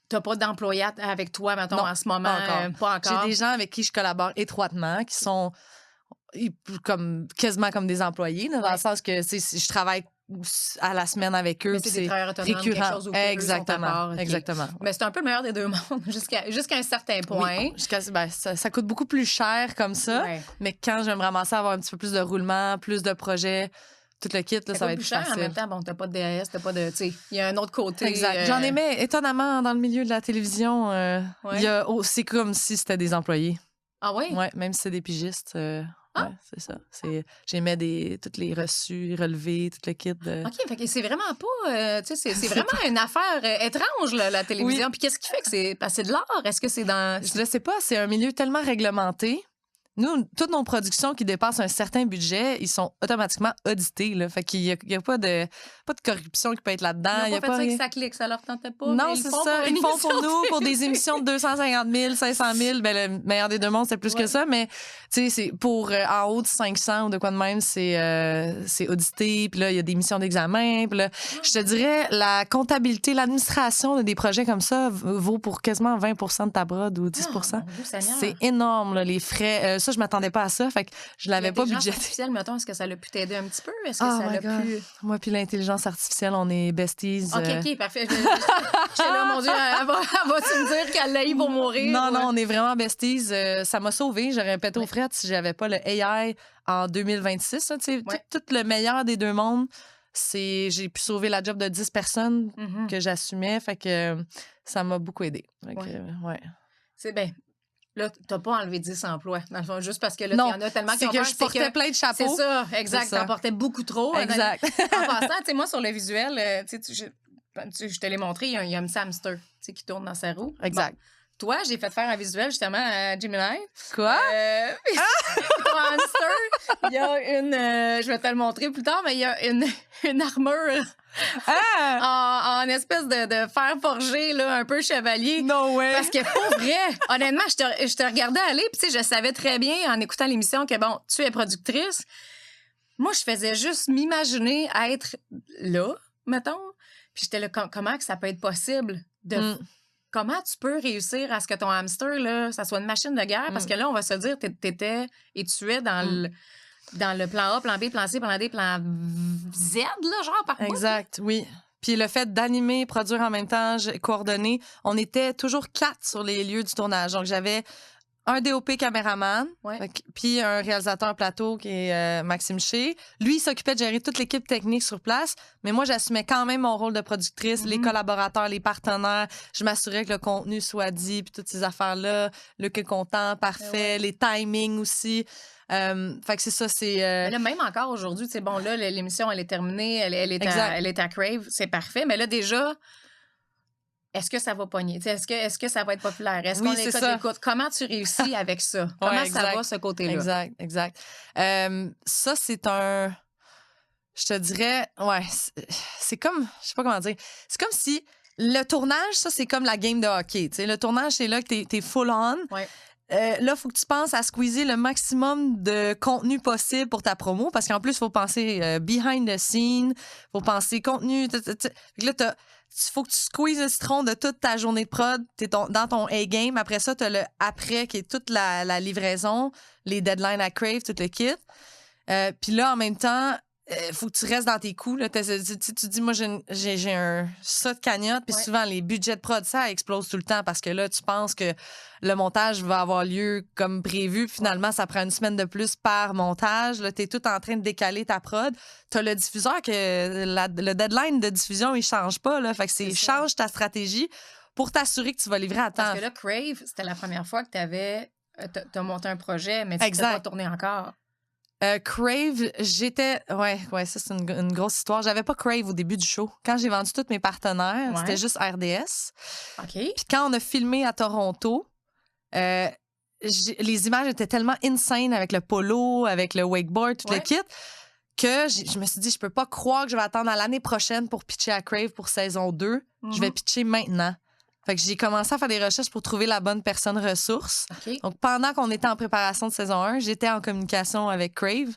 t'as pas d'employés avec toi, mettons, en ce moment? Pas encore. J'ai des gens avec qui je collabore étroitement, qui sont quasiment comme des employés, dans le sens que je travaille à la semaine avec eux. Mais c'est des travailleurs autonomes, quelque chose où exactement, eux sont à part, okay. Exactement. Mais c'est un peu le meilleur des deux mondes, jusqu'à un certain point. Oui, ça coûte beaucoup plus cher comme ça, mais quand je vais me ramasser à avoir un petit peu plus de roulement, plus de projets... Tout le kit, là, ça va être plus cher, facile. En même temps, bon, t'as pas de DRS, t'as pas de... Tu sais, il y a un autre côté. Exact. J'en aimais, étonnamment, dans le milieu de la télévision, c'est comme si c'était des employés. Ah oui? Oui, même si c'est des pigistes. Ouais, c'est ça. J'aimais toutes les reçus, relevés, tout le kit. OK, fait que c'est vraiment pas... tu sais, c'est vraiment une affaire étrange, la télévision. Puis qu'est-ce qui fait que c'est... Parce que c'est de l'art? Est-ce que c'est dans... Je le sais pas, c'est un milieu tellement réglementé Nous, toutes nos productions qui dépassent un certain budget, ils sont automatiquement audités. Là. Fait qu'il n'y a pas de corruption qui peut être là-dedans. Ils Il y n'ont a pas pas fait ça rien. que ça clique, ça leur tentait pas. Non, mais c'est ça. Ils font pour nous, pour des émissions de 250 000, 500 000. Ben, le meilleur des deux mondes, c'est plus que ça. Mais, tu sais, c'est pour en haut de 500 ou de quoi de même, c'est audité. Puis là, il y a des missions d'examen. Puis là, je te dirais, la comptabilité, l'administration de des projets comme ça vaut pour quasiment 20 de ta brode ou 10 C'est énorme, là, les frais. Ça, je m'attendais pas à ça. Fait que je l'avais pas budgété. Artificielle, mettons, est-ce que ça l'a pu t'aider un petit peu? Est-ce que ça l'a pu... Moi, puis l'intelligence artificielle, on est besties. OK, parfait. J'étais là, mon Dieu, elle va-tu me dire qu'elle l'a eu pour mourir? Non, on est vraiment besties. Ça m'a sauvée. J'aurais pété aux frettes si j'avais pas le AI en 2026. Hein, tout le meilleur des deux mondes, j'ai pu sauver la job de 10 personnes que j'assumais. Fait que ça m'a beaucoup aidé. C'est bien. Là, t'as pas enlevé 10 emplois, dans le fond, juste parce que là, il y en a tellement qui ont peur. C'est que je portais plein de chapeaux. C'est ça, exact. T'en portais beaucoup trop. Exact. En passant, tu sais, moi, sur le visuel, je te l'ai montré, il y a un petit hamster qui tourne dans sa roue. Exact. Bon. Toi, j'ai fait faire un visuel, justement, à Gemini. Quoi? Ton hamster, il y a une... je vais te le montrer plus tard, mais il y a une armure... en espèce de fer forgé, là, un peu chevalier. No way! Parce que pour vrai, honnêtement, je te regardais aller, puis tu sais, je savais très bien en écoutant l'émission que, bon, tu es productrice. Moi, je faisais juste m'imaginer être là, mettons. Puis j'étais là, comment que ça peut être possible de... Comment tu peux réussir à ce que ton hamster, là, ça soit une machine de guerre? Parce que là, on va se dire, t'étais et tu es dans le plan A, plan B, plan C, plan D, plan Z, là, genre, par bout. Exact, oui. Puis le fait d'animer, produire en même temps, coordonner, on était toujours 4 sur les lieux du tournage. Donc, j'avais un DOP caméraman, puis un réalisateur plateau qui est Maxime Shea. Lui, il s'occupait de gérer toute l'équipe technique sur place, mais moi, j'assumais quand même mon rôle de productrice, les collaborateurs, les partenaires. Je m'assurais que le contenu soit dit, puis toutes ces affaires-là, le que content, parfait, les timings aussi. Fait que c'est ça, c'est... Mais là, même encore aujourd'hui, tu sais, bon, là, l'émission, elle est terminée, elle est à Crave, c'est parfait, mais là, déjà... Est-ce que ça va pogner? Est-ce que ça va être populaire? Est-ce qu'on écoute? Comment tu réussis avec ça? Comment ça va, ce côté-là? Exact. Ça, c'est un... Je te dirais... c'est comme... Je sais pas comment dire. C'est comme si... Le tournage, ça, c'est comme la game de hockey. T'sais. Le tournage, c'est là que t'es full on. Ouais. Là, il faut que tu penses à squeezer le maximum de contenu possible pour ta promo, parce qu'en plus, il faut penser behind the scene, il faut penser contenu. Là, il faut que tu squeezes le citron de toute ta journée de prod. T'es dans ton A-game. Après ça, t'as le après qui est toute la livraison, les deadlines à Crave, tout le kit. Puis là, en même temps, faut que tu restes dans tes coups. Là. Tu dis, moi, j'ai un ça de cagnotte, puis souvent, les budgets de prod, ça explose tout le temps parce que là, tu penses que le montage va avoir lieu comme prévu. Finalement, ça prend une semaine de plus par montage. Là, t'es tout en train de décaler ta prod. T'as le diffuseur que le deadline de diffusion, il change pas. Là. Fait que change ta stratégie pour t'assurer que tu vas livrer à temps. Parce que là, Crave, c'était la première fois que t'as monté un projet, mais tu n'as pas tourné encore. Crave, j'étais... Ouais, ça, c'est une grosse histoire. J'avais pas Crave au début du show. Quand j'ai vendu tous mes partenaires, c'était juste RDS. OK. Puis quand on a filmé à Toronto, les images étaient tellement insane avec le polo, avec le wakeboard, tout le kit, que je me suis dit, je peux pas croire que je vais attendre à l'année prochaine pour pitcher à Crave pour saison 2. Je vais pitcher maintenant. Fait que j'ai commencé à faire des recherches pour trouver la bonne personne ressource. Okay. Donc, pendant qu'on était en préparation de saison 1, j'étais en communication avec Crave.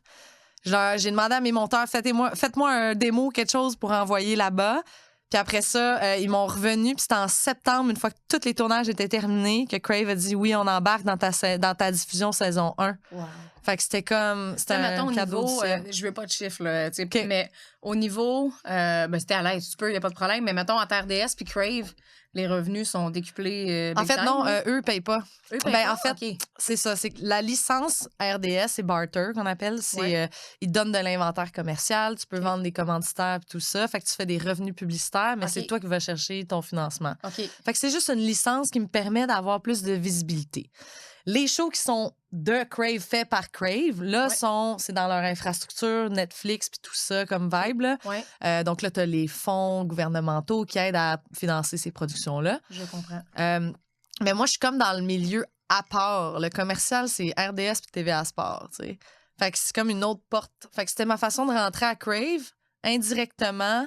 J'ai demandé à mes monteurs, faites-moi un démo, quelque chose pour envoyer là-bas. Puis après ça, ils m'ont revenu. Puis c'était en septembre, une fois que tous les tournages étaient terminés, que Crave a dit, oui, on embarque dans ta diffusion saison 1. Wow. Fait que c'était comme... C'était un cadeau niveau, je veux pas de chiffres, là, mais au niveau... c'était à l'aise, tu peux, il n'y a pas de problème. Mais mettons, entre RDS puis Crave, les revenus sont décuplés. En fait, non, eux ne payent pas. Eux payent pas? En fait, c'est ça. C'est que la licence RDS, c'est barter qu'on appelle. Ils donnent de l'inventaire commercial. Tu peux vendre des commanditaires et tout ça. Fait que tu fais des revenus publicitaires, mais c'est toi qui vas chercher ton financement. Fait que c'est juste une licence qui me permet d'avoir plus de visibilité. Les shows qui sont de Crave, faits par Crave, là, c'est dans leur infrastructure, Netflix puis tout ça comme vibe. Là. Donc là, tu as les fonds gouvernementaux qui aident à financer ces productions-là. Je comprends. Mais moi, je suis comme dans le milieu à part. Le commercial, c'est RDS puis TVA Sport, tu sais. Fait que c'est comme une autre porte. Fait que c'était ma façon de rentrer à Crave indirectement,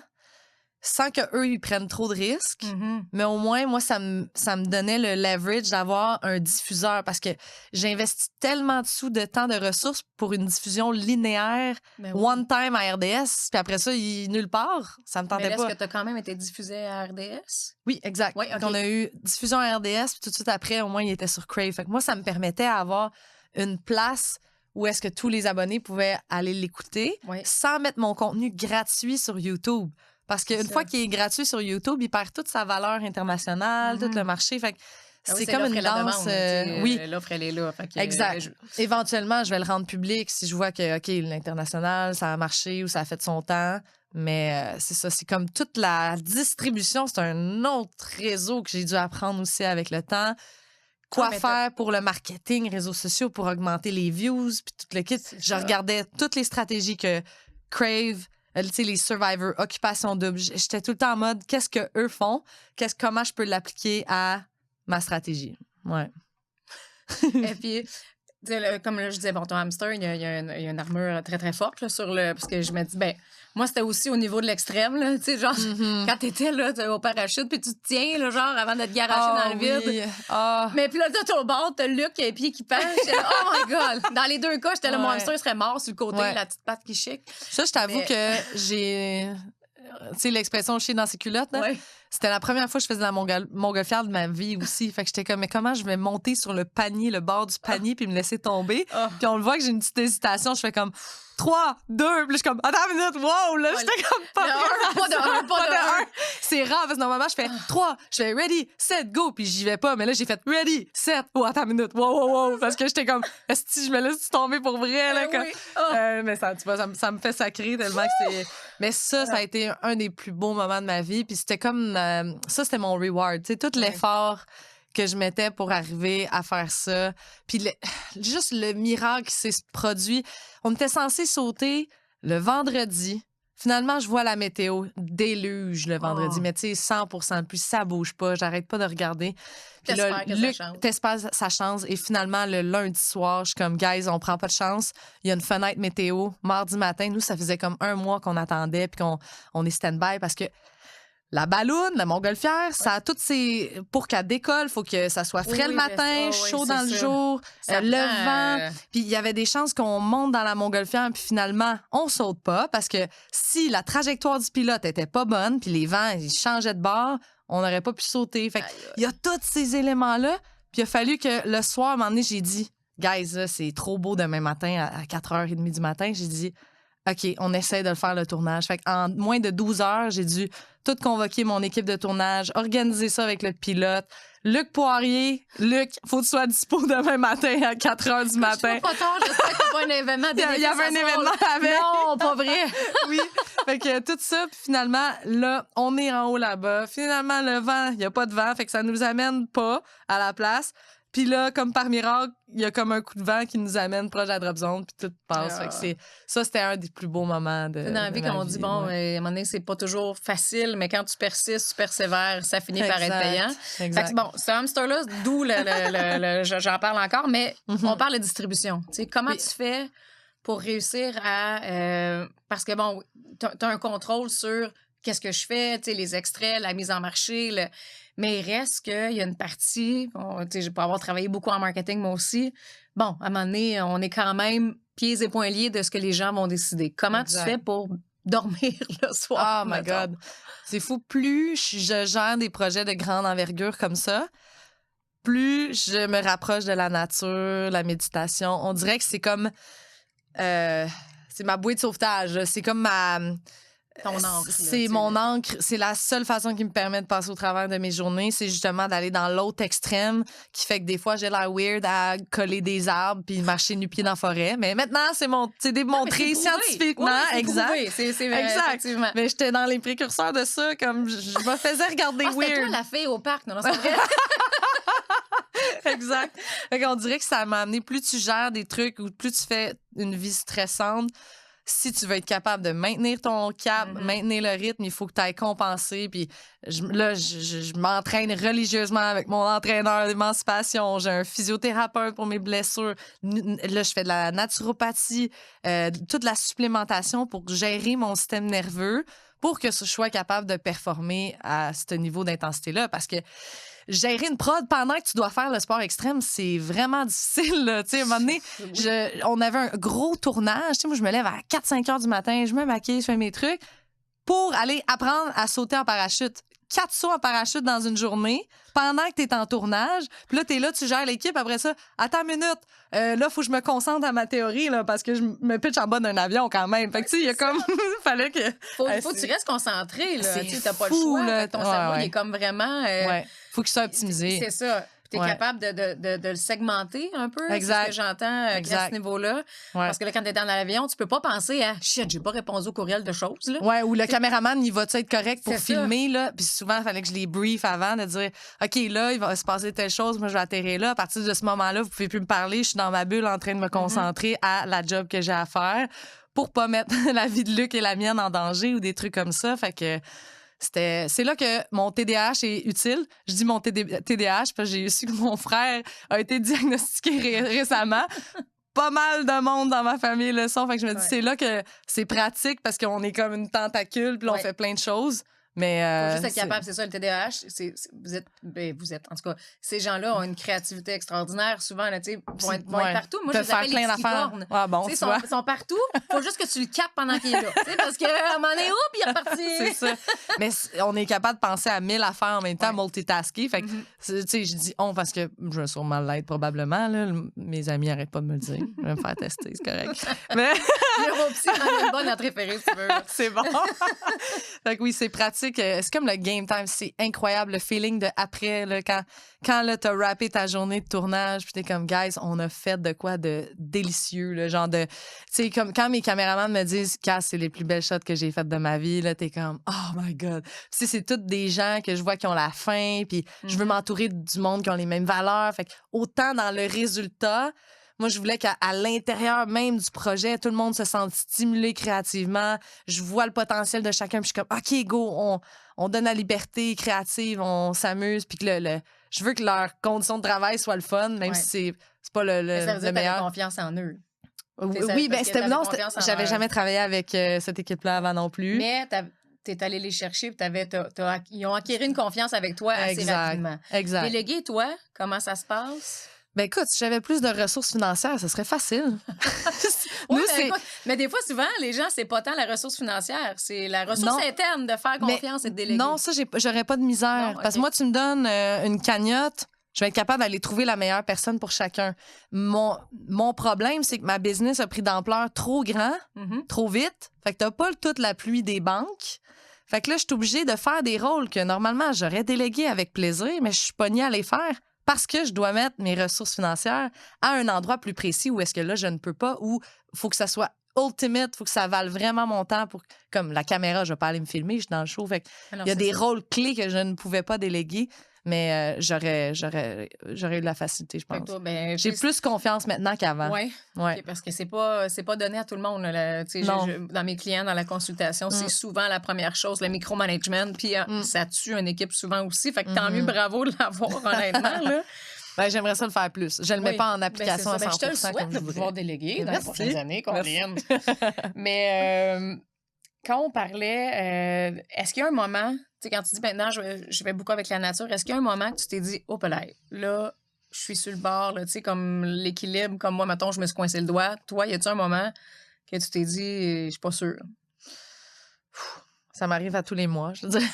sans qu'eux, ils prennent trop de risques. Mais au moins, moi, ça me donnait le leverage d'avoir un diffuseur parce que j'investis tellement de temps, de ressources pour une diffusion linéaire, one time à RDS, puis après ça, nulle part. Ça me tentait pas. Est-ce que tu as quand même été diffusé à RDS? Oui, exact. Oui, okay. On a eu diffusion à RDS, puis tout de suite après, au moins, il était sur Crave. Fait que moi, ça me permettait d'avoir une place où est-ce que tous les abonnés pouvaient aller l'écouter sans mettre mon contenu gratuit sur YouTube. Parce qu'une fois qu'il est gratuit sur YouTube, il perd toute sa valeur internationale, tout le marché. Fait que c'est comme une danse. Oui, l'offre, elle est là. Fait que, exact. Éventuellement, je vais le rendre public si je vois que, OK, l'international, ça a marché ou ça a fait son temps. Mais c'est ça, c'est comme toute la distribution, c'est un autre réseau que j'ai dû apprendre aussi avec le temps. Quoi faire pour le marketing, réseaux sociaux, pour augmenter les views, puis tout le kit. Je regardais toutes les stratégies que Crave, tu sais, les Survivor, Occupation Double. J'étais tout le temps en mode, qu'est-ce qu'eux font? Comment je peux l'appliquer à ma stratégie? Ouais. Et puis, comme là, je disais, bon, ton hamster, il y a une armure très, très forte là, sur le... Parce que je me dis, ben, moi, c'était aussi au niveau de l'extrême, là, tu sais, genre, quand t'étais là, au parachute, puis tu te tiens, là, genre, avant de te garocher dans le vide. Oui. Mais puis là, t'es au bord, t'as Luc qui a les pieds qui penchent. Oh my God! Dans les deux cas, j'étais là, mon hamster serait mort sur le côté, la petite patte qui chic. Ça, je t'avoue que j'ai... Tu sais, l'expression chier dans ses culottes, là. C'était la première fois que je faisais la montgolfière de ma vie aussi. Fait que j'étais comme, mais comment je vais monter sur le panier, le bord du panier, puis me laisser tomber? Puis on le voit que j'ai une petite hésitation. Je fais comme 3, 2, puis je suis comme, attends une minute, wow! Là, j'étais comme pas de 1. C'est rare, parce que normalement, je fais 3, je fais ready, set, go, puis j'y vais pas. Mais là, j'ai fait ready, set, oh, attends une minute, wow! Parce que j'étais comme, est-ce que je me laisse tomber pour vrai? Là, mais ça, tu vois, ça me fait sacrer tellement que c'est. Mais ça a été un des plus beaux moments de ma vie. Puis c'était comme. Ça, c'était mon reward. Tu sais, tout l'effort que je mettais pour arriver à faire ça. Puis juste le miracle qui s'est produit. On était censé sauter le vendredi. Finalement, je vois la météo, déluge le vendredi, mais tu sais, 100% de plus, ça bouge pas, j'arrête pas de regarder. Puis là, Luc, t'espères sa chance. Et finalement, le lundi soir, je suis comme, guys, on prend pas de chance. Il y a une fenêtre météo. Mardi matin, nous, ça faisait comme 1 mois qu'on attendait, puis qu'on est stand-by parce que la balloune, la montgolfière, ça a toutes ses... Pour qu'elle décolle, il faut que ça soit frais le matin, chaud dans le jour, le vent. Puis il y avait des chances qu'on monte dans la montgolfière, puis finalement, on saute pas, parce que si la trajectoire du pilote était pas bonne, puis les vents, ils changeaient de bord, on n'aurait pas pu sauter. Fait il y a tous ces éléments-là, puis il a fallu que le soir, à un moment donné, j'ai dit, guys, là, c'est trop beau demain matin, à 4h30 du matin, j'ai dit... OK, on essaie de le faire, le tournage. Fait qu'en moins de 12 heures, j'ai dû tout convoquer mon équipe de tournage, organiser ça avec le pilote. Luc Poirier, Luc, faut que tu sois dispo demain matin à 4 heures du matin. Pas tard, j'espère qu'il n'y a pas un événement. Il y avait un événement avec. Non, pas vrai. Oui. Fait que tout ça, puis finalement, là, on est en haut là-bas. Finalement, le vent, il n'y a pas de vent, fait que ça nous amène pas à la place. Puis là, comme par miracle, il y a comme un coup de vent qui nous amène proche de la drop zone, puis tout passe. Fait que ça, c'était un des plus beaux moments de dans la vie, quand on dit, bon, à un moment donné, c'est pas toujours facile, mais quand tu persistes, tu persévères, ça finit par être payant. Exact. Fait que, bon, ce hamster-là, d'où j'en parle encore, mais on parle de distribution. Tu sais, comment tu fais pour réussir à... parce que, bon, t'as un contrôle sur qu'est-ce que je fais, tu sais, les extraits, la mise en marché, mais il reste qu'il y a une partie, bon, tu sais, pour avoir travaillé beaucoup en marketing, moi aussi, bon, à un moment donné, on est quand même pieds et poings liés de ce que les gens vont décider. Comment tu fais pour dormir le soir? Oh my God! C'est fou. Plus je gère des projets de grande envergure comme ça, plus je me rapproche de la nature, la méditation. On dirait que c'est comme... c'est ma bouée de sauvetage. C'est comme ma... Ton encre. C'est mon encre. C'est la seule façon qui me permet de passer au travers de mes journées. C'est justement d'aller dans l'autre extrême qui fait que des fois, j'ai l'air weird à coller des arbres puis marcher nu-pied dans la forêt. Mais maintenant, c'est démontré scientifiquement. Exact. C'est vrai, effectivement. Mais j'étais dans les précurseurs de ça. Comme je me faisais regarder weird. C'était toi la fille au parc. Non, c'est vrai. Exact. Fait qu'on dirait que ça m'a amené, plus tu gères des trucs ou plus tu fais une vie stressante, si tu veux être capable de maintenir ton cap, maintenir le rythme, il faut que tu ailles compenser. Puis je m'entraîne religieusement avec mon entraîneur d'émancipation. J'ai un physiothérapeute pour mes blessures. Là, je fais de la naturopathie, toute la supplémentation pour gérer mon système nerveux pour que je sois capable de performer à ce niveau d'intensité-là. Parce que gérer une prod pendant que tu dois faire le sport extrême, c'est vraiment difficile. Là. À un moment donné, on avait un gros tournage. Moi, je me lève à 4-5 heures du matin, je me maquille, je fais mes trucs pour aller apprendre à sauter en parachute. 4 sauts en parachute dans une journée pendant que tu es en tournage. Puis là, tu es là, tu gères l'équipe. Après ça, attends une minute. Là, il faut que je me concentre à ma théorie là, parce que je me pitch en bas d'un avion quand même. Fait que, tu sais, il y a comme... fallait que... Faut que tu restes concentré. Tu n'as pas le fou, choix. là. Ton cerveau, il est comme vraiment... Faut qu'il soit optimisé. C'est ça. Tu es capable de le segmenter un peu. Exact. C'est ce que j'entends à ce niveau-là. Parce que là, quand tu es dans l'avion, tu peux pas penser à shit, j'ai pas répondu au courriel de choses. Là. Ouais, ou le caméraman, il va-tu être correct pour filmer? Là? Puis souvent, il fallait que je les brief avant de dire OK, là, il va se passer telle chose, moi, je vais atterrir là. À partir de ce moment-là, vous pouvez plus me parler. Je suis dans ma bulle en train de me concentrer à la job que j'ai à faire pour pas mettre la vie de Luc et la mienne en danger ou des trucs comme ça. Fait que. C'est là que mon TDAH est utile. Je dis mon TDAH parce que j'ai su que mon frère a été diagnostiqué récemment. Pas mal de monde dans ma famille le sont. Fait que je me dis, c'est là que c'est pratique parce qu'on est comme une tentacule puis on fait plein de choses. Mais faut juste être capable, c'est ça, le TDAH. Vous êtes, en tout cas, ces gens-là ont une créativité extraordinaire. Souvent, là, vont être partout. Moi, je les appelle les psychicornes. Ils sont partout. Faut juste que tu le capes pendant qu'il est là. Parce qu'à un moment donné, il est reparti. C'est ça. Mais on est capable de penser à 1000 affaires en même temps, multitasker. Fait que, tu sais, je dis parce que je vais sûrement l'être probablement. Là. Mes amis n'arrêtent pas de me le dire. Je vais me faire tester, c'est correct. Mais... Neuropsy, c'est une bonne à te référer, si tu veux. C'est bon. Fait que oui, c'est pratique. C'est comme le game time. C'est incroyable, le feeling de après, là, quand là, t'as rappé ta journée de tournage, puis t'es comme, guys, on a fait de quoi de délicieux, là, genre de... Tu sais, comme quand mes caméramans me disent, Cass, c'est les plus belles shots que j'ai faites de ma vie, là, t'es comme, oh my God. Tu sais, c'est toutes des gens que je vois qui ont la faim, puis je veux m'entourer du monde qui ont les mêmes valeurs. Fait que autant dans le résultat... Moi, je voulais qu'à l'intérieur même du projet, tout le monde se sente stimulé créativement. Je vois le potentiel de chacun. Puis je suis comme, OK, go, on donne la liberté créative, on s'amuse. Puis que je veux que leurs conditions de travail soient le fun, même si c'est pas le ça veut dire meilleur. Que confiance en eux. Oui, ben j'avais jamais travaillé avec cette équipe-là avant non plus. Mais t'es allé les chercher, puis ils ont acquis une confiance avec toi assez rapidement. Exact. Délégué, toi, comment ça se passe? Ben écoute, si j'avais plus de ressources financières, ça serait facile. Mais des fois, souvent, les gens, c'est pas tant la ressource financière, c'est la ressource interne de faire confiance et de déléguer. Non, ça, j'aurais pas de misère. Parce que moi, tu me donnes une cagnotte, je vais être capable d'aller trouver la meilleure personne pour chacun. Mon problème, c'est que ma business a pris d'ampleur trop grand, trop vite. Fait que t'as pas toute la pluie des banques. Fait que là, je suis obligée de faire des rôles que normalement, j'aurais délégués avec plaisir, mais je suis pognée à les faire. Parce que je dois mettre mes ressources financières à un endroit plus précis où est-ce que là, je ne peux pas, où il faut que ça soit ultimate, il faut que ça vale vraiment mon temps. Comme la caméra, je ne vais pas aller me filmer, je suis dans le show. Fait il y a des rôles clés que je ne pouvais pas déléguer, mais j'aurais eu de la facilité, je pense. J'ai plus confiance maintenant qu'avant. Oui, okay, parce que c'est pas donné à tout le monde. Là, dans mes clients, dans la consultation, c'est souvent la première chose, le micromanagement, puis ça tue une équipe souvent aussi. Fait que tant mieux, bravo de l'avoir, honnêtement. Là. Ben, j'aimerais ça le faire plus. Je le mets pas en application à 100%. Je te le souhaite de pouvoir déléguer dans les prochaines années, Corinne. Mais quand on parlait, est-ce qu'il y a un moment, tu sais, quand tu dis maintenant, je vais beaucoup avec la nature, est-ce qu'il y a un moment que tu t'es dit, oh, là, je suis sur le bord, tu sais, comme l'équilibre, comme moi, mettons, je me suis coincé le doigt. Toi, y a-tu un moment que tu t'es dit, je suis pas sûre? Ça m'arrive à tous les mois, je veux dire.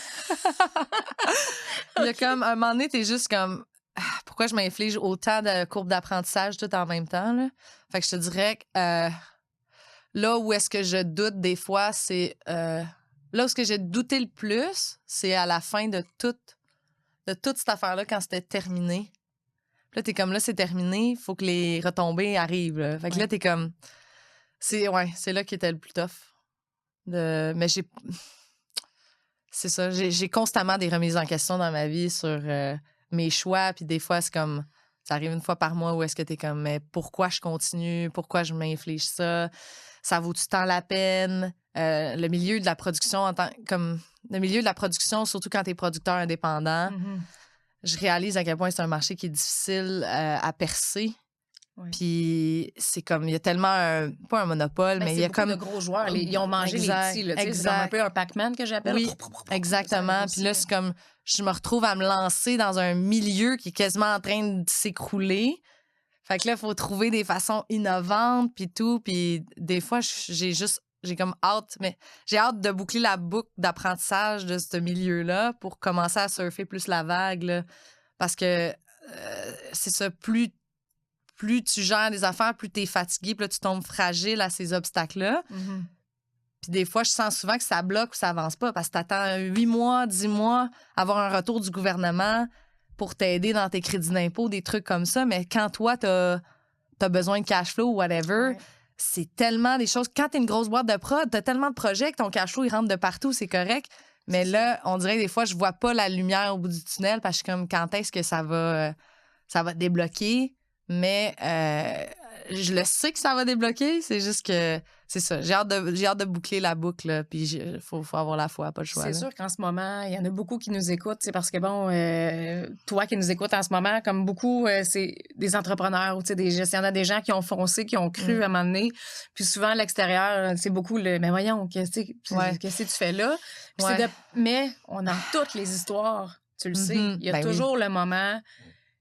Il y a comme, un moment donné, t'es juste comme, pourquoi je m'inflige autant de courbes d'apprentissage tout en même temps, là? Fait que je te dirais que là où est-ce que je doute des fois, c'est... là où est-ce que j'ai douté le plus, c'est à la fin de toute cette affaire-là, quand c'était terminé. Puis là, t'es comme, là, c'est terminé, il faut que les retombées arrivent. Là. Fait que là, t'es comme... C'est là qui était le plus tough. Mais j'ai... C'est ça, j'ai constamment des remises en question dans ma vie sur... mes choix, puis des fois, c'est comme, Ça arrive une fois par mois où est-ce que t'es comme, mais pourquoi je continue? Pourquoi je m'inflige ça? Ça vaut-tu tant la peine? Le milieu de la production, le milieu de la production, surtout quand t'es producteur indépendant, je réalise à quel point c'est un marché qui est difficile à percer. Oui. Puis c'est comme, il y a tellement, pas un monopole, mais il y a comme... de gros joueurs. Ils ont mangé les petits. Là, c'est comme un peu un Pac-Man que j'appelle. Oui, exactement. Puis là, c'est comme, je me retrouve à me lancer dans un milieu qui est quasiment en train de s'écrouler. Fait que là, il faut trouver des façons innovantes, puis tout. Puis des fois, j'ai comme hâte, mais j'ai hâte de boucler la boucle d'apprentissage de ce milieu-là pour commencer à surfer plus la vague, là. Parce que c'est ça, plus tu gères des affaires, plus t'es fatigué, puis là, tu tombes fragile à ces obstacles-là. Puis des fois, je sens souvent que ça bloque ou ça avance pas parce que t'attends 8 mois, 10 mois, avoir un retour du gouvernement pour t'aider dans tes crédits d'impôt, des trucs comme ça. Mais quand toi, t'as besoin de cash flow ou whatever, c'est tellement des choses. Quand t'es une grosse boîte de prod, t'as tellement de projets que ton cash flow, il rentre de partout, c'est correct. Mais là, on dirait que des fois, je vois pas la lumière au bout du tunnel parce que je suis comme, quand est-ce que ça va débloquer? Mais je le sais que ça va débloquer. C'est juste que c'est ça. J'ai hâte de boucler la boucle. Là, puis il faut avoir la foi, pas le choix. C'est sûr qu'en ce moment, il y en a beaucoup qui nous écoutent. C'est parce que, bon, toi qui nous écoutes en ce moment, comme beaucoup, c'est des entrepreneurs ou des gestionnaires, des gens qui ont foncé, qui ont cru à un moment donné. Puis souvent, à l'extérieur, c'est beaucoup le « mais voyons, qu'est-ce que tu fais là? » Mais on a toutes les histoires, tu le sais. Il y a toujours le moment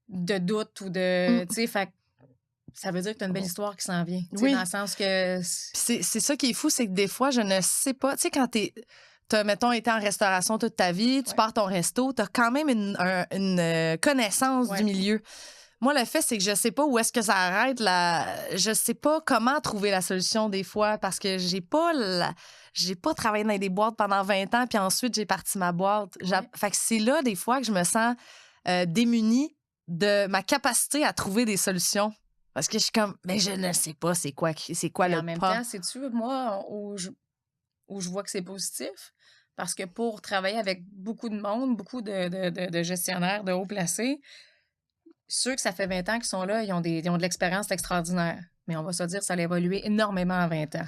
de doute ou de... tu sais, fait ça veut dire que tu as une belle histoire qui s'en vient. Dans le sens que... C'est ça qui est fou, c'est que des fois, je ne sais pas... Tu sais, quand t'as, mettons, été en restauration toute ta vie, tu pars ton resto, t'as quand même une connaissance du milieu. Moi, le fait, c'est que je sais pas où est-ce que ça arrête. Je sais pas comment trouver la solution des fois parce que j'ai pas travaillé dans des boîtes pendant 20 ans puis ensuite, j'ai parti ma boîte. Fait que c'est là, des fois, que je me sens démunie de ma capacité à trouver des solutions. Parce que je suis comme, mais je ne sais pas c'est quoi le en même temps, sais-tu, moi, où je vois que c'est positif? Parce que pour travailler avec beaucoup de monde, beaucoup de gestionnaires de haut placés, ceux que ça fait 20 ans qu'ils sont là, ils ont de l'expérience extraordinaire. Mais on va se dire, ça a évolué énormément en 20 ans.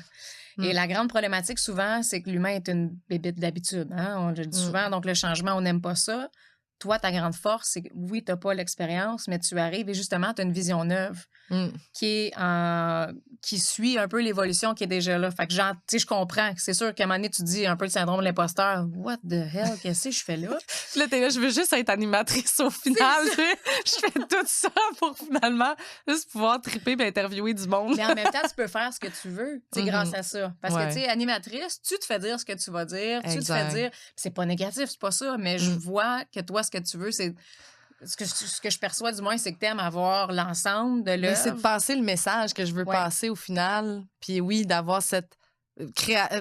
Et la grande problématique, souvent, c'est que l'humain est une bébite d'habitude. Hein? On le dit souvent, donc le changement, on n'aime pas ça. Toi, ta grande force, c'est que oui, tu n'as pas l'expérience, mais tu arrives et justement, tu as une vision neuve qui suit un peu l'évolution qui est déjà là. Fait que tu sais, je comprends. C'est sûr qu'à un moment donné, tu dis un peu le syndrome de l'imposteur. What the hell? Qu'est-ce que je fais là? Là, t'es là, je veux juste être animatrice au final. Je fais tout ça pour finalement juste pouvoir triper et interviewer du monde. Mais en même temps, tu peux faire ce que tu veux, tu sais, grâce à ça. Parce que, tu sais, animatrice, tu te fais dire ce que tu vas dire, tu te fais dire. C'est pas négatif, c'est pas ça, mais je vois que toi, ce que tu veux, c'est. Ce que je perçois, du moins, c'est que t'aimes avoir l'ensemble de l'œuvre. C'est de passer le message que je veux passer au final. Puis oui, d'avoir cette...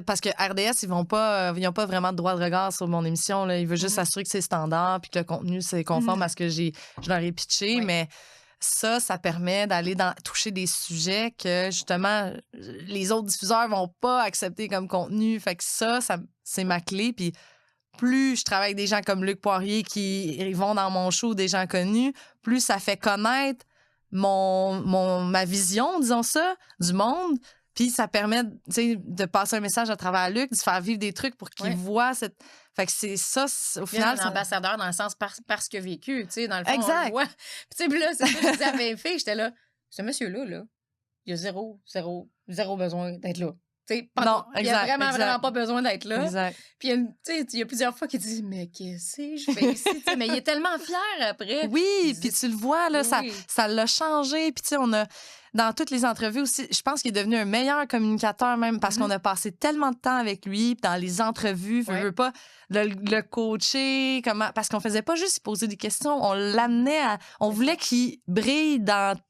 Parce que RDS, ils n'ont pas vraiment de droit de regard sur mon émission. Là. Ils veulent juste s'assurer que c'est standard puis que le contenu, c'est conforme à ce que je leur ai pitché. Mais ça permet d'aller toucher des sujets que, justement, les autres diffuseurs vont pas accepter comme contenu. Fait que ça c'est ma clé. Puis plus je travaille avec des gens comme Luc Poirier qui vont dans mon show, des gens connus, plus ça fait connaître ma vision, disons ça, du monde. Puis ça permet de passer un message à travers Luc, de faire vivre des trucs pour qu'il voit cette... Fait que c'est ça, au final... un ambassadeur dans le sens parce qu'il a vécu, tu sais, dans le fond, exact. On le voit. Puis là, c'est ça que je disais à mes filles, j'étais là, ce monsieur-là, là, il a zéro besoin d'être là. Non, il a vraiment pas besoin d'être là. Exact. Puis il y a plusieurs fois qu'il dit mais qu'est-ce que je fais ici? Mais il est tellement fier après. Oui, puis tu le vois là, ça l'a changé. Puis tu sais, on a dans toutes les entrevues aussi, je pense qu'il est devenu un meilleur communicateur même parce qu'on a passé tellement de temps avec lui dans les entrevues, je veux pas le coacher, parce qu'on faisait pas juste poser des questions, on l'amenait on voulait qu'il brille